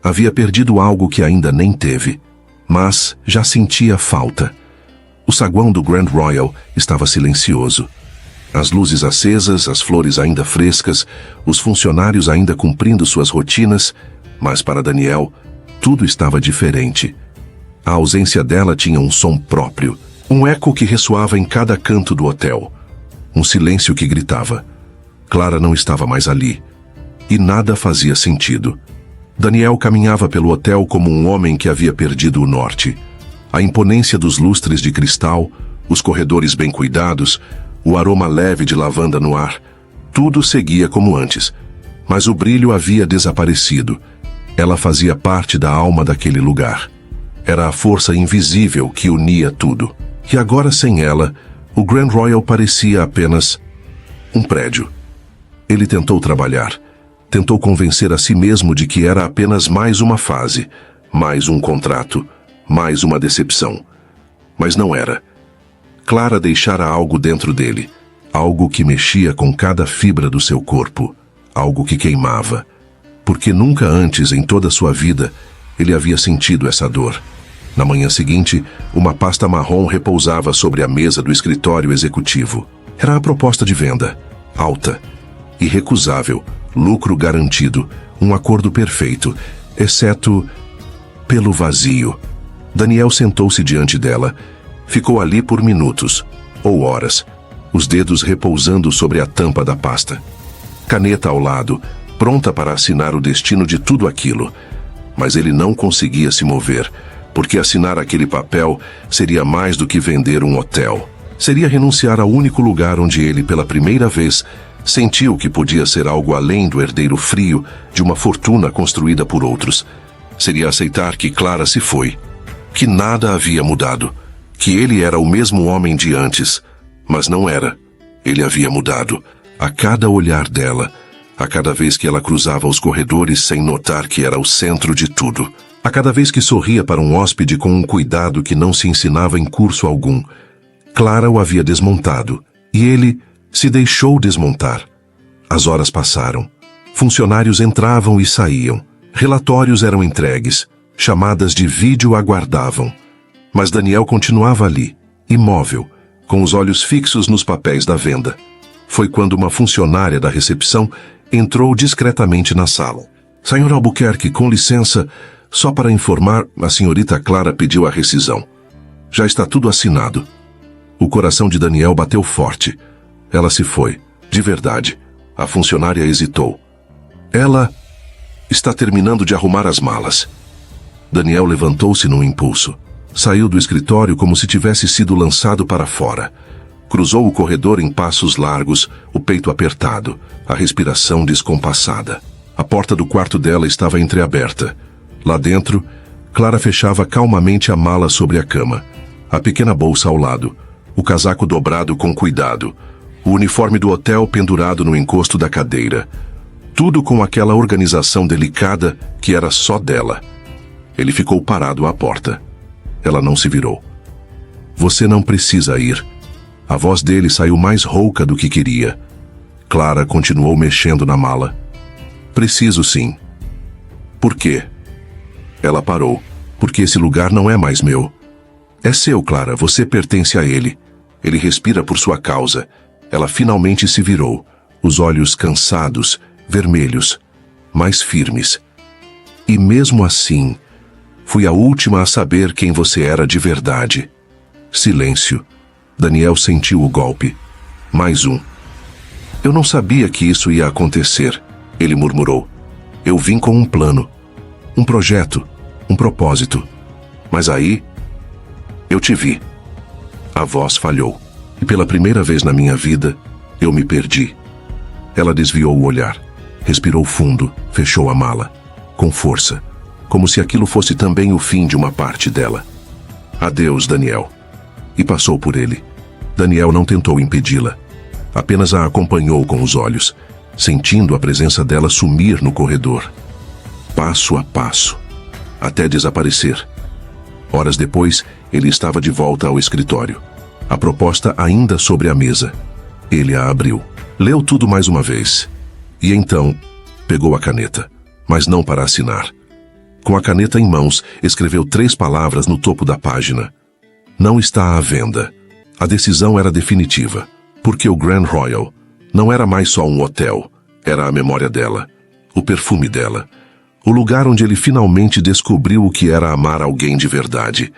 Havia perdido algo que ainda nem teve, mas já sentia falta. O saguão do Grand Royal estava silencioso. As luzes acesas, as flores ainda frescas, os funcionários ainda cumprindo suas rotinas, mas para Daniel, tudo estava diferente. A ausência dela tinha um som próprio, um eco que ressoava em cada canto do hotel. Um silêncio que gritava. Clara não estava mais ali. E nada fazia sentido. Daniel caminhava pelo hotel como um homem que havia perdido o norte. A imponência dos lustres de cristal, os corredores bem cuidados, o aroma leve de lavanda no ar, tudo seguia como antes. Mas o brilho havia desaparecido. Ela fazia parte da alma daquele lugar. Era a força invisível que unia tudo. E agora, sem ela, o Grand Royal parecia apenas um prédio. Ele tentou trabalhar. Tentou convencer a si mesmo de que era apenas mais uma fase, mais um contrato, mais uma decepção. Mas não era. Clara deixara algo dentro dele, algo que mexia com cada fibra do seu corpo, algo que queimava. Porque nunca antes em toda a sua vida ele havia sentido essa dor. Na manhã seguinte, uma pasta marrom repousava sobre a mesa do escritório executivo. Era a proposta de venda, alta, irrecusável, lucro garantido, um acordo perfeito, exceto pelo vazio. Daniel sentou-se diante dela, ficou ali por minutos, ou horas, os dedos repousando sobre a tampa da pasta. Caneta ao lado, pronta para assinar o destino de tudo aquilo. Mas ele não conseguia se mover, porque assinar aquele papel seria mais do que vender um hotel. Seria renunciar ao único lugar onde ele, pela primeira vez, sentiu que podia ser algo além do herdeiro frio de uma fortuna construída por outros. Seria aceitar que Clara se foi, que nada havia mudado, que ele era o mesmo homem de antes, mas não era. Ele havia mudado. A cada olhar dela, a cada vez que ela cruzava os corredores sem notar que era o centro de tudo, a cada vez que sorria para um hóspede com um cuidado que não se ensinava em curso algum, Clara o havia desmontado, e ele se deixou desmontar. As horas passaram. Funcionários entravam e saíam. Relatórios eram entregues. Chamadas de vídeo aguardavam. Mas Daniel continuava ali, imóvel, com os olhos fixos nos papéis da venda. Foi quando uma funcionária da recepção entrou discretamente na sala. Sr. Albuquerque, com licença, só para informar, a senhorita Clara pediu a rescisão. Já está tudo assinado. O coração de Daniel bateu forte. Ela se foi, de verdade. A funcionária hesitou. Ela está terminando de arrumar as malas. Daniel levantou-se num impulso. Saiu do escritório como se tivesse sido lançado para fora. Cruzou o corredor em passos largos, o peito apertado, a respiração descompassada. A porta do quarto dela estava entreaberta. Lá dentro, Clara fechava calmamente a mala sobre a cama, a pequena bolsa ao lado, o casaco dobrado com cuidado, o uniforme do hotel pendurado no encosto da cadeira. Tudo com aquela organização delicada que era só dela. Ele ficou parado à porta. Ela não se virou. Você não precisa ir. A voz dele saiu mais rouca do que queria. Clara continuou mexendo na mala. Preciso sim. Por quê? Ela parou. Porque esse lugar não é mais meu. É seu, Clara, você pertence a ele. Ele respira por sua causa. Ela finalmente se virou, os olhos cansados, vermelhos, mas firmes. E mesmo assim, fui a última a saber quem você era de verdade. Silêncio. Daniel sentiu o golpe. Mais um. Eu não sabia que isso ia acontecer, ele murmurou. Eu vim com um plano, um projeto, um propósito. Mas aí, eu te vi. A voz falhou, e pela primeira vez na minha vida, eu me perdi. Ela desviou o olhar, respirou fundo, fechou a mala, com força, como se aquilo fosse também o fim de uma parte dela. Adeus, Daniel. E passou por ele. Daniel não tentou impedi-la, apenas a acompanhou com os olhos, sentindo a presença dela sumir no corredor, passo a passo, até desaparecer. Horas depois, ele estava de volta ao escritório, a proposta ainda sobre a mesa. Ele a abriu, leu tudo mais uma vez, e então pegou a caneta, mas não para assinar. Com a caneta em mãos, escreveu 3 palavras no topo da página. Não está à venda. A decisão era definitiva, porque o Grand Royal não era mais só um hotel, era a memória dela, o perfume dela, o lugar onde ele finalmente descobriu o que era amar alguém de verdade.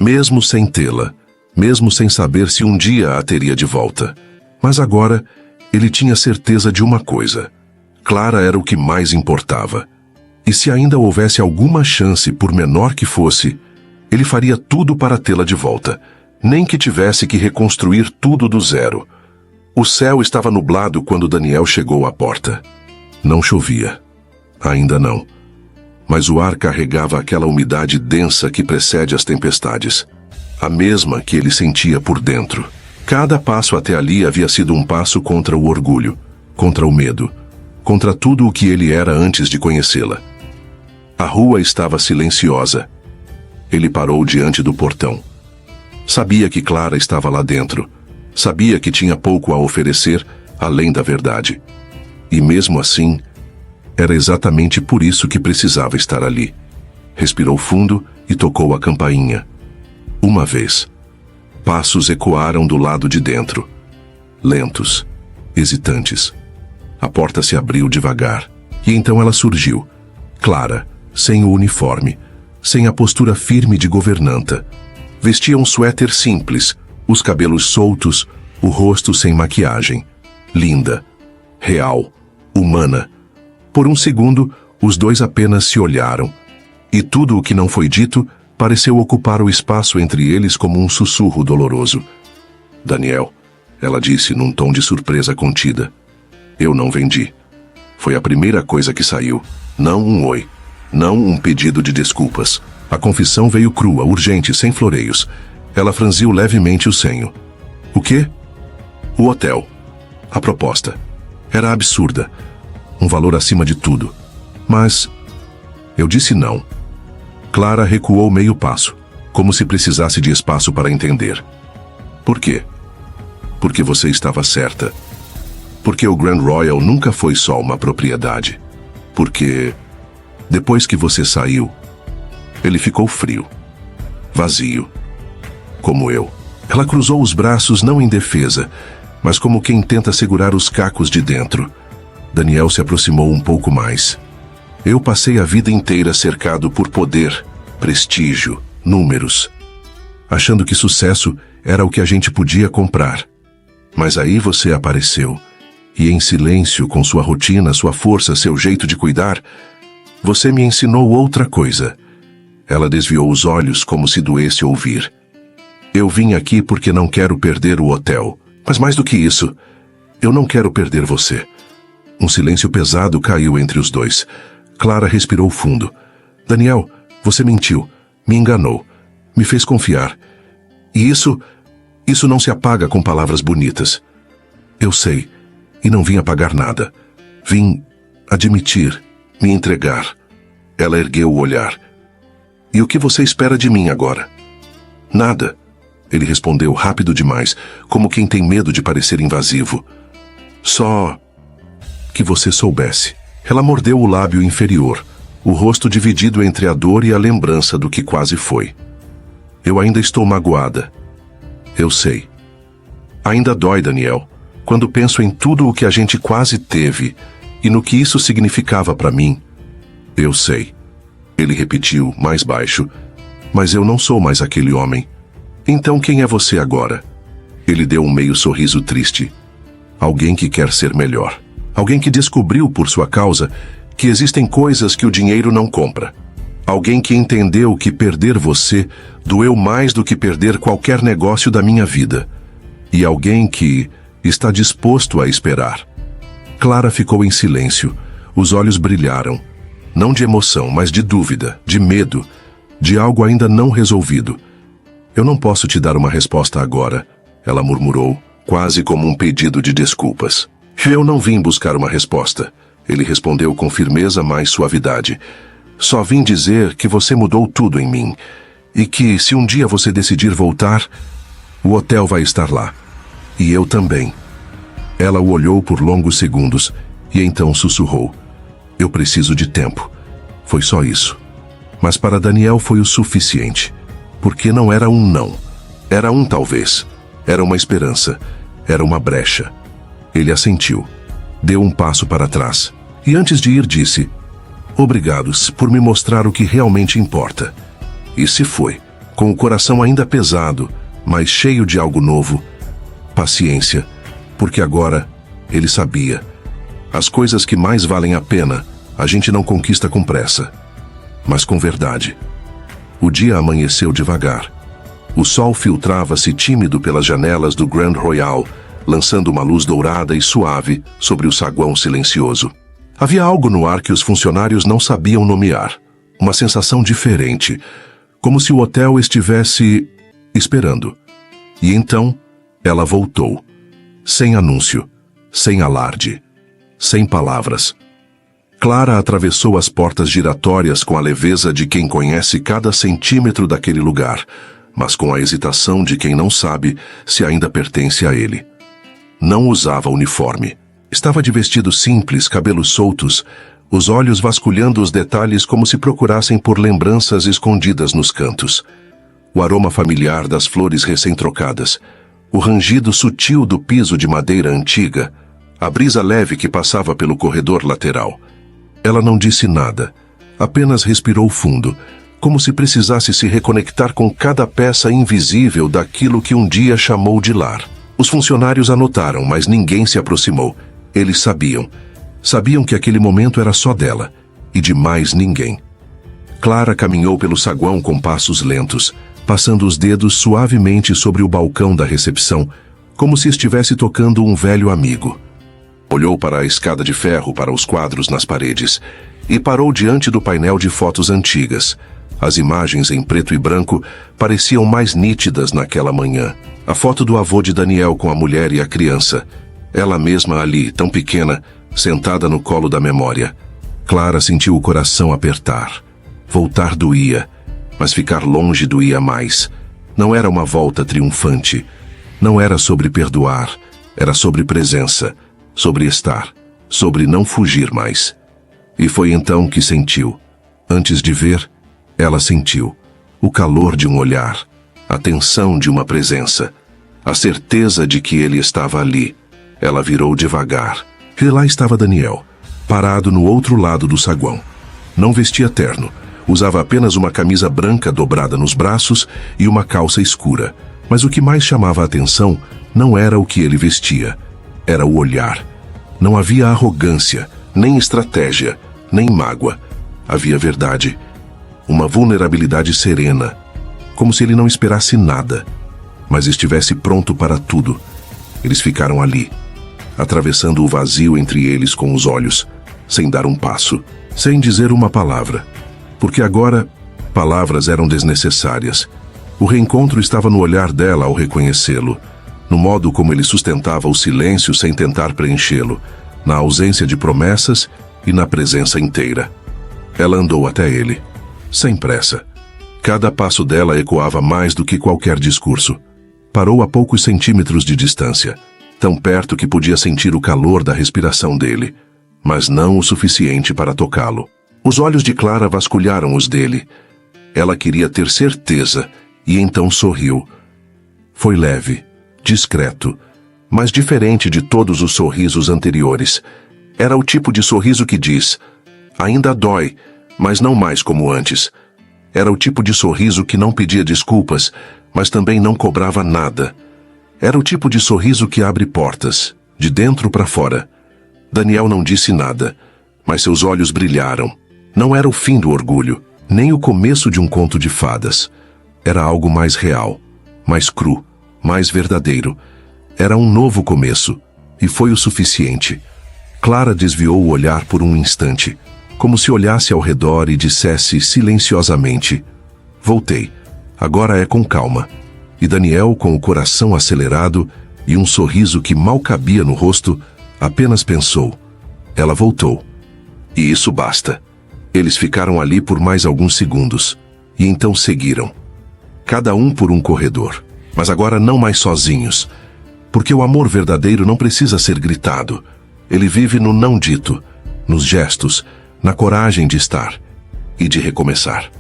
Mesmo sem tê-la, mesmo sem saber se um dia a teria de volta. Mas agora, ele tinha certeza de uma coisa. Clara era o que mais importava. E se ainda houvesse alguma chance, por menor que fosse, ele faria tudo para tê-la de volta, nem que tivesse que reconstruir tudo do zero. O céu estava nublado quando Daniel chegou à porta. Não chovia. Ainda não. Mas o ar carregava aquela umidade densa que precede as tempestades. A mesma que ele sentia por dentro. Cada passo até ali havia sido um passo contra o orgulho, contra o medo, contra tudo o que ele era antes de conhecê-la. A rua estava silenciosa. Ele parou diante do portão. Sabia que Clara estava lá dentro. Sabia que tinha pouco a oferecer, além da verdade. E mesmo assim, era exatamente por isso que precisava estar ali. Respirou fundo e tocou a campainha. Uma vez. Passos ecoaram do lado de dentro. Lentos, hesitantes. A porta se abriu devagar, e então ela surgiu. Clara, sem o uniforme, sem a postura firme de governanta. Vestia um suéter simples, os cabelos soltos, o rosto sem maquiagem. Linda, real, humana. Por um segundo, os dois apenas se olharam, e tudo o que não foi dito pareceu ocupar o espaço entre eles como um sussurro doloroso. Daniel, ela disse num tom de surpresa contida. Eu não vendi. Foi a primeira coisa que saiu. Não um oi. Não um pedido de desculpas. A confissão veio crua, urgente, sem floreios. Ela franziu levemente o senho. O quê? O hotel. A proposta. Era absurda. Um valor acima de tudo. Mas eu disse não. Clara recuou meio passo, como se precisasse de espaço para entender. Por quê? Porque você estava certa. Porque o Grand Royal nunca foi só uma propriedade. Porque, depois que você saiu, ele ficou frio, vazio, como eu. Ela cruzou os braços não em defesa, mas como quem tenta segurar os cacos de dentro. Daniel se aproximou um pouco mais. Eu passei a vida inteira cercado por poder, prestígio, números, achando que sucesso era o que a gente podia comprar. Mas aí você apareceu, e em silêncio, com sua rotina, sua força, seu jeito de cuidar, você me ensinou outra coisa. Ela desviou os olhos como se doesse ouvir. Eu vim aqui porque não quero perder o hotel. Mas mais do que isso, eu não quero perder você. Um silêncio pesado caiu entre os dois. Clara respirou fundo. Daniel, você mentiu, me enganou, me fez confiar. E isso não se apaga com palavras bonitas. Eu sei, e não vim apagar nada. Vim admitir, me entregar. Ela ergueu o olhar. E o que você espera de mim agora? Nada. Ele respondeu rápido demais, como quem tem medo de parecer invasivo. Só que você soubesse. Ela mordeu o lábio inferior, o rosto dividido entre a dor e a lembrança do que quase foi. Eu ainda estou magoada. Eu sei. Ainda dói, Daniel, quando penso em tudo o que a gente quase teve e no que isso significava para mim. Eu sei. Ele repetiu, mais baixo. Mas eu não sou mais aquele homem. Então quem é você agora? Ele deu um meio sorriso triste. Alguém que quer ser melhor. Alguém que descobriu por sua causa que existem coisas que o dinheiro não compra. Alguém que entendeu que perder você doeu mais do que perder qualquer negócio da minha vida. E alguém que está disposto a esperar. Clara ficou em silêncio. Os olhos brilharam. Não de emoção, mas de dúvida, de medo, de algo ainda não resolvido. Eu não posso te dar uma resposta agora, ela murmurou, quase como um pedido de desculpas. Eu não vim buscar uma resposta, ele respondeu com firmeza mais suavidade. Só vim dizer que você mudou tudo em mim, e que, se um dia você decidir voltar, o hotel vai estar lá. E eu também. Ela o olhou por longos segundos, e então sussurrou. Eu preciso de tempo. Foi só isso. Mas para Daniel foi o suficiente. Porque não era um não. Era um talvez. Era uma esperança. Era uma brecha. Ele assentiu. Deu um passo para trás. E antes de ir disse: Obrigados por me mostrar o que realmente importa. E se foi, com o coração ainda pesado, mas cheio de algo novo. Paciência, porque agora ele sabia. As coisas que mais valem a pena, a gente não conquista com pressa, mas com verdade. O dia amanheceu devagar. O sol filtrava-se tímido pelas janelas do Grand Royal, lançando uma luz dourada e suave sobre o saguão silencioso. Havia algo no ar que os funcionários não sabiam nomear. Uma sensação diferente, como se o hotel estivesse esperando. E então, ela voltou. Sem anúncio, sem alarde, sem palavras. Clara atravessou as portas giratórias com a leveza de quem conhece cada centímetro daquele lugar, mas com a hesitação de quem não sabe se ainda pertence a ele. Não usava uniforme. Estava de vestido simples, cabelos soltos, os olhos vasculhando os detalhes como se procurassem por lembranças escondidas nos cantos. O aroma familiar das flores recém-trocadas, o rangido sutil do piso de madeira antiga, a brisa leve que passava pelo corredor lateral. Ela não disse nada, apenas respirou fundo, como se precisasse se reconectar com cada peça invisível daquilo que um dia chamou de lar. Os funcionários a notaram, mas ninguém se aproximou. Eles sabiam. Sabiam que aquele momento era só dela, e de mais ninguém. Clara caminhou pelo saguão com passos lentos, passando os dedos suavemente sobre o balcão da recepção, como se estivesse tocando um velho amigo. Olhou para a escada de ferro, para os quadros nas paredes, e parou diante do painel de fotos antigas. As imagens em preto e branco pareciam mais nítidas naquela manhã. A foto do avô de Daniel com a mulher e a criança. Ela mesma ali, tão pequena, sentada no colo da memória. Clara sentiu o coração apertar. Voltar doía, mas ficar longe doía mais. Não era uma volta triunfante. Não era sobre perdoar. Era sobre presença, sobre estar, sobre não fugir mais. E foi então que sentiu. Antes de ver, ela sentiu o calor de um olhar, a tensão de uma presença, a certeza de que ele estava ali. Ela virou devagar. E lá estava Daniel, parado no outro lado do saguão. Não vestia terno, usava apenas uma camisa branca dobrada nos braços e uma calça escura. Mas o que mais chamava a atenção não era o que ele vestia, era o olhar. Não havia arrogância, nem estratégia, nem mágoa. Havia verdade. Uma vulnerabilidade serena, como se ele não esperasse nada, mas estivesse pronto para tudo. Eles ficaram ali, atravessando o vazio entre eles com os olhos, sem dar um passo, sem dizer uma palavra, porque agora palavras eram desnecessárias. O reencontro estava no olhar dela ao reconhecê-lo, no modo como ele sustentava o silêncio sem tentar preenchê-lo, na ausência de promessas e na presença inteira. Ela andou até ele, sem pressa. Cada passo dela ecoava mais do que qualquer discurso. Parou a poucos centímetros de distância, tão perto que podia sentir o calor da respiração dele, mas não o suficiente para tocá-lo. Os olhos de Clara vasculharam os dele. Ela queria ter certeza, e então sorriu. Foi leve, discreto, mas diferente de todos os sorrisos anteriores. Era o tipo de sorriso que diz: ainda dói, mas não mais como antes. Era o tipo de sorriso que não pedia desculpas, mas também não cobrava nada. Era o tipo de sorriso que abre portas, de dentro para fora. Daniel não disse nada, mas seus olhos brilharam. Não era o fim do orgulho, nem o começo de um conto de fadas. Era algo mais real, mais cru, mais verdadeiro. Era um novo começo, e foi o suficiente. Clara desviou o olhar por um instante, como se olhasse ao redor e dissesse silenciosamente: "Voltei. Agora é com calma." E Daniel, com o coração acelerado e um sorriso que mal cabia no rosto, apenas pensou: ela voltou. E isso basta. Eles ficaram ali por mais alguns segundos, e então seguiram. Cada um por um corredor, mas agora não mais sozinhos. Porque o amor verdadeiro não precisa ser gritado. Ele vive no não dito, nos gestos, na coragem de estar e de recomeçar.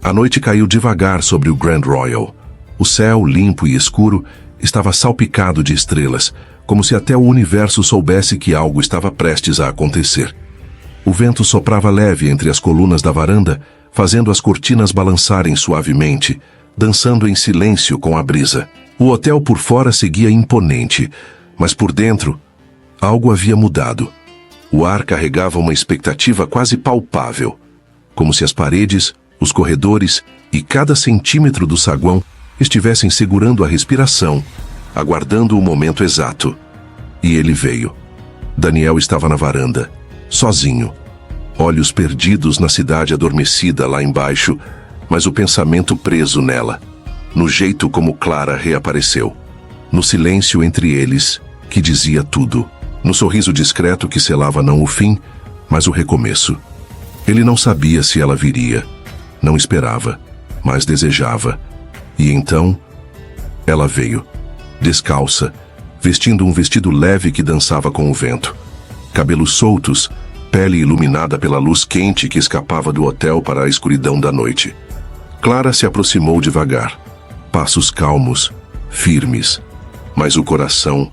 A noite caiu devagar sobre o Grand Royal. O céu, limpo e escuro, estava salpicado de estrelas, como se até o universo soubesse que algo estava prestes a acontecer. O vento soprava leve entre as colunas da varanda, fazendo as cortinas balançarem suavemente, dançando em silêncio com a brisa. O hotel por fora seguia imponente, mas por dentro, algo havia mudado. O ar carregava uma expectativa quase palpável, como se as paredes, os corredores e cada centímetro do saguão estivessem segurando a respiração, aguardando o momento exato. E ele veio. Daniel estava na varanda, sozinho, olhos perdidos na cidade adormecida lá embaixo, mas o pensamento preso nela, no jeito como Clara reapareceu, no silêncio entre eles, que dizia tudo, no sorriso discreto que selava não o fim, mas o recomeço. Ele não sabia se ela viria, não esperava, mas desejava. E então, ela veio, descalça, vestindo um vestido leve que dançava com o vento. Cabelos soltos, pele iluminada pela luz quente que escapava do hotel para a escuridão da noite. Clara se aproximou devagar, passos calmos, firmes, mas o coração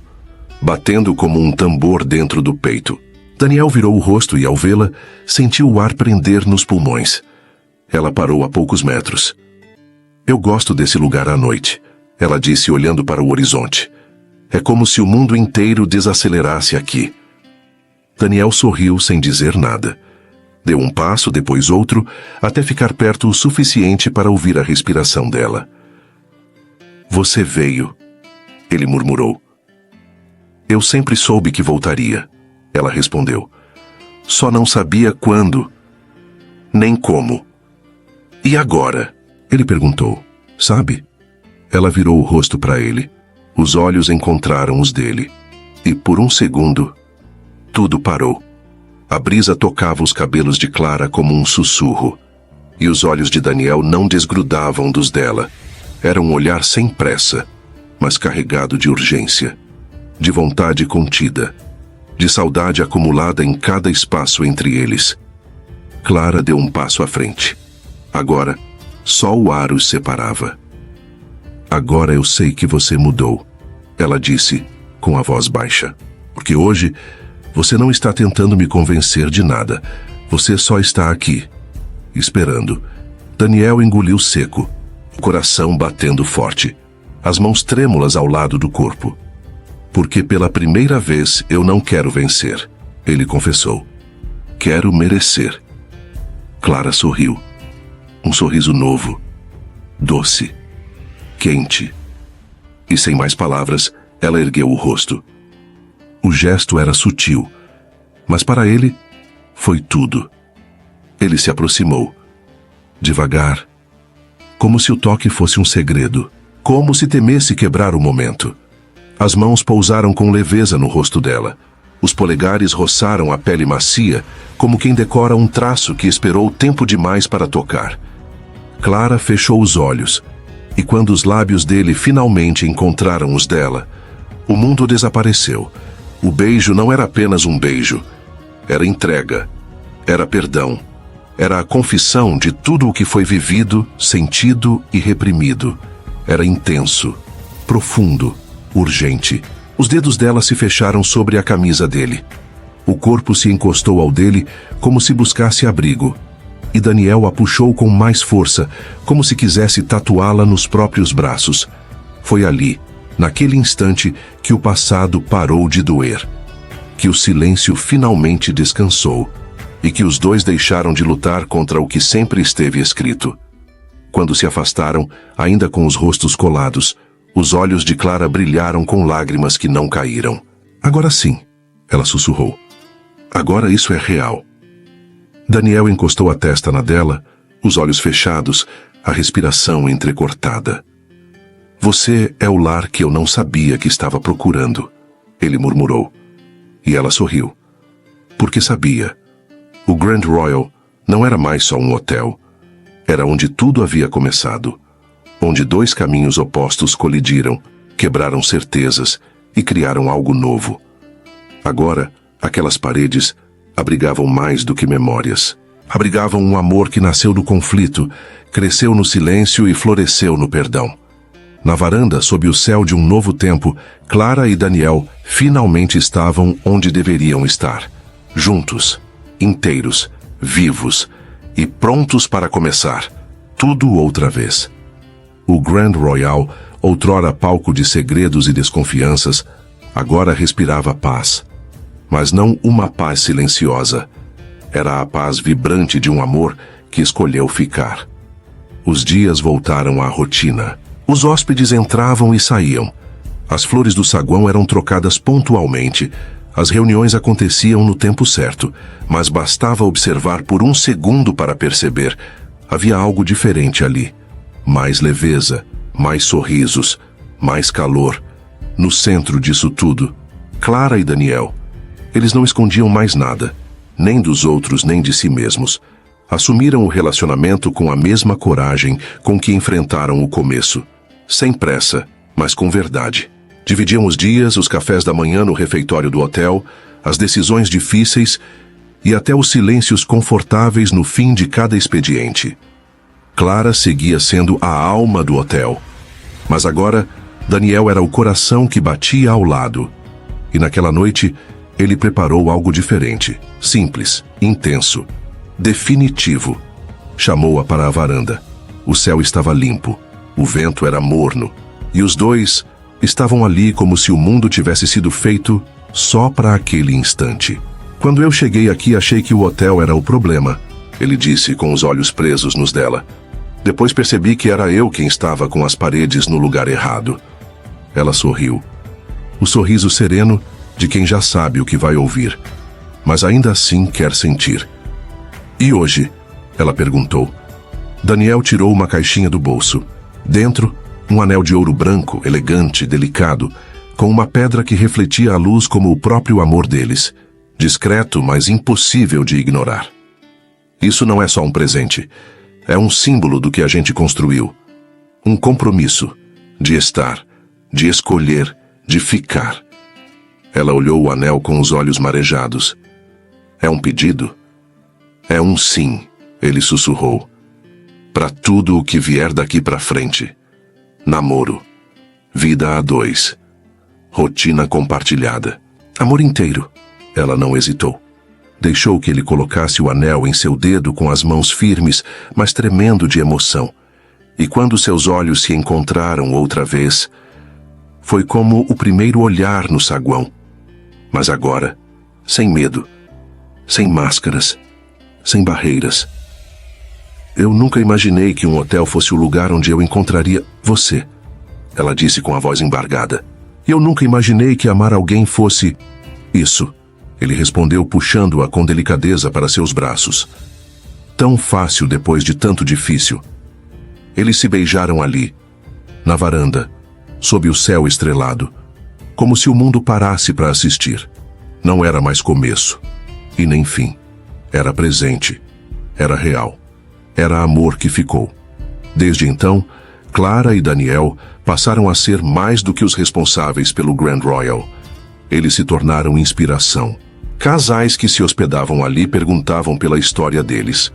batendo como um tambor dentro do peito. Daniel virou o rosto e, ao vê-la, sentiu o ar prender nos pulmões. Ela parou a poucos metros. "Eu gosto desse lugar à noite", ela disse olhando para o horizonte. "É como se o mundo inteiro desacelerasse aqui." Daniel sorriu sem dizer nada. Deu um passo, depois outro, até ficar perto o suficiente para ouvir a respiração dela. "Você veio", ele murmurou. "Eu sempre soube que voltaria", ela respondeu. "Só não sabia quando, nem como." "E agora?", ele perguntou. "Sabe?" Ela virou o rosto para ele. Os olhos encontraram os dele. E por um segundo, tudo parou. A brisa tocava os cabelos de Clara como um sussurro. E os olhos de Daniel não desgrudavam dos dela. Era um olhar sem pressa, mas carregado de urgência, de vontade contida, de saudade acumulada em cada espaço entre eles. Clara deu um passo à frente. Agora, só o ar os separava. "Agora eu sei que você mudou", ela disse, com a voz baixa. "Porque hoje, você não está tentando me convencer de nada. Você só está aqui, esperando." Daniel engoliu seco, o coração batendo forte, as mãos trêmulas ao lado do corpo. "Porque pela primeira vez eu não quero vencer", ele confessou. "Quero merecer." Clara sorriu. Um sorriso novo, doce, quente. E sem mais palavras, ela ergueu o rosto. O gesto era sutil, mas para ele foi tudo. Ele se aproximou, devagar, como se o toque fosse um segredo, como se temesse quebrar o momento. As mãos pousaram com leveza no rosto dela. Os polegares roçaram a pele macia, como quem decora um traço que esperou tempo demais para tocar. Clara fechou os olhos, e quando os lábios dele finalmente encontraram os dela, o mundo desapareceu. O beijo não era apenas um beijo. Era entrega. Era perdão. Era a confissão de tudo o que foi vivido, sentido e reprimido. Era intenso, profundo, urgente. Os dedos dela se fecharam sobre a camisa dele. O corpo se encostou ao dele como se buscasse abrigo. E Daniel a puxou com mais força, como se quisesse tatuá-la nos próprios braços. Foi ali, naquele instante que o passado parou de doer, que o silêncio finalmente descansou e que os dois deixaram de lutar contra o que sempre esteve escrito. Quando se afastaram, ainda com os rostos colados, os olhos de Clara brilharam com lágrimas que não caíram. Agora sim, ela sussurrou. Agora isso é real. Daniel encostou a testa na dela, os olhos fechados, a respiração entrecortada. Você é o lar que eu não sabia que estava procurando, ele murmurou. E ela sorriu. Porque sabia. O Grand Royal não era mais só um hotel. Era onde tudo havia começado. Onde dois caminhos opostos colidiram, quebraram certezas e criaram algo novo. Agora, aquelas paredes abrigavam mais do que memórias. Abrigavam um amor que nasceu do conflito, cresceu no silêncio e floresceu no perdão. Na varanda, sob o céu de um novo tempo, Clara e Daniel finalmente estavam onde deveriam estar. Juntos, inteiros, vivos e prontos para começar. Tudo outra vez. O Grand Royal, outrora palco de segredos e desconfianças, agora respirava paz. Mas não uma paz silenciosa. Era a paz vibrante de um amor que escolheu ficar. Os dias voltaram à rotina. Os hóspedes entravam e saíam. As flores do saguão eram trocadas pontualmente. As reuniões aconteciam no tempo certo, mas bastava observar por um segundo para perceber. Havia algo diferente ali. Mais leveza, mais sorrisos, mais calor. No centro disso tudo, Clara e Daniel. Eles não escondiam mais nada, nem dos outros, nem de si mesmos. Assumiram o relacionamento com a mesma coragem com que enfrentaram o começo. Sem pressa, mas com verdade. Dividiam os dias, os cafés da manhã no refeitório do hotel, as decisões difíceis e até os silêncios confortáveis no fim de cada expediente. Clara seguia sendo a alma do hotel. Mas agora, Daniel era o coração que batia ao lado. E naquela noite, ele preparou algo diferente, simples, intenso, definitivo. Chamou-a para a varanda. O céu estava limpo, o vento era morno, e os dois estavam ali como se o mundo tivesse sido feito só para aquele instante. Quando eu cheguei aqui, achei que o hotel era o problema, ele disse com os olhos presos nos dela. Depois percebi que era eu quem estava com as paredes no lugar errado. Ela sorriu. O sorriso sereno de quem já sabe o que vai ouvir, mas ainda assim quer sentir. E hoje? Ela perguntou. Daniel tirou uma caixinha do bolso. Dentro, um anel de ouro branco, elegante, delicado, com uma pedra que refletia a luz como o próprio amor deles. Discreto, mas impossível de ignorar. Isso não é só um presente. É um símbolo do que a gente construiu. Um compromisso de estar, de escolher, de ficar. Ela olhou o anel com os olhos marejados. É um pedido? É um sim, ele sussurrou. Para tudo o que vier daqui para frente. Namoro. Vida a dois. Rotina compartilhada. Amor inteiro. Ela não hesitou. Deixou que ele colocasse o anel em seu dedo com as mãos firmes, mas tremendo de emoção. E quando seus olhos se encontraram outra vez, foi como o primeiro olhar no saguão. Mas agora, sem medo, sem máscaras, sem barreiras. Eu nunca imaginei que um hotel fosse o lugar onde eu encontraria você, ela disse com a voz embargada. Eu nunca imaginei que amar alguém fosse isso. Ele respondeu puxando-a com delicadeza para seus braços. Tão fácil depois de tanto difícil. Eles se beijaram ali, na varanda, sob o céu estrelado, como se o mundo parasse para assistir. Não era mais começo, e nem fim. Era presente, era real, era amor que ficou. Desde então, Clara e Daniel passaram a ser mais do que os responsáveis pelo Grand Royal. Eles se tornaram inspiração. Casais que se hospedavam ali perguntavam pela história deles.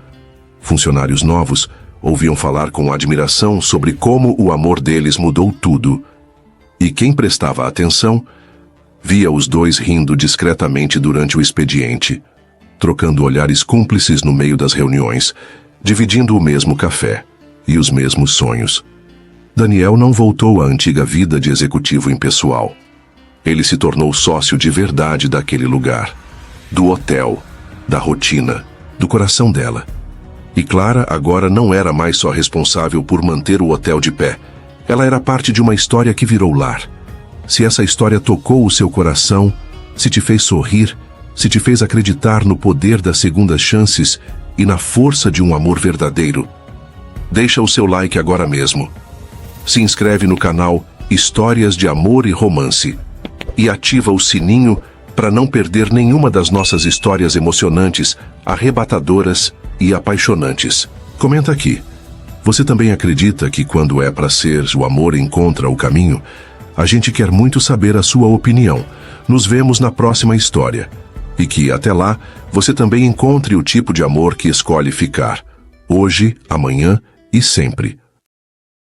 Funcionários novos ouviam falar com admiração sobre como o amor deles mudou tudo. E quem prestava atenção, via os dois rindo discretamente durante o expediente, trocando olhares cúmplices no meio das reuniões, dividindo o mesmo café e os mesmos sonhos. Daniel não voltou à antiga vida de executivo impessoal. Ele se tornou sócio de verdade daquele lugar, do hotel, da rotina, do coração dela. E Clara agora não era mais só responsável por manter o hotel de pé. Ela era parte de uma história que virou lar. Se essa história tocou o seu coração, se te fez sorrir, se te fez acreditar no poder das segundas chances e na força de um amor verdadeiro, deixa o seu like agora mesmo. Se inscreve no canal Histórias de Amor e Romance e ativa o sininho para não perder nenhuma das nossas histórias emocionantes, arrebatadoras e apaixonantes. Comenta aqui. Você também acredita que quando é para ser, o amor encontra o caminho? A gente quer muito saber a sua opinião. Nos vemos na próxima história. E que, até lá, você também encontre o tipo de amor que escolhe ficar. Hoje, amanhã e sempre.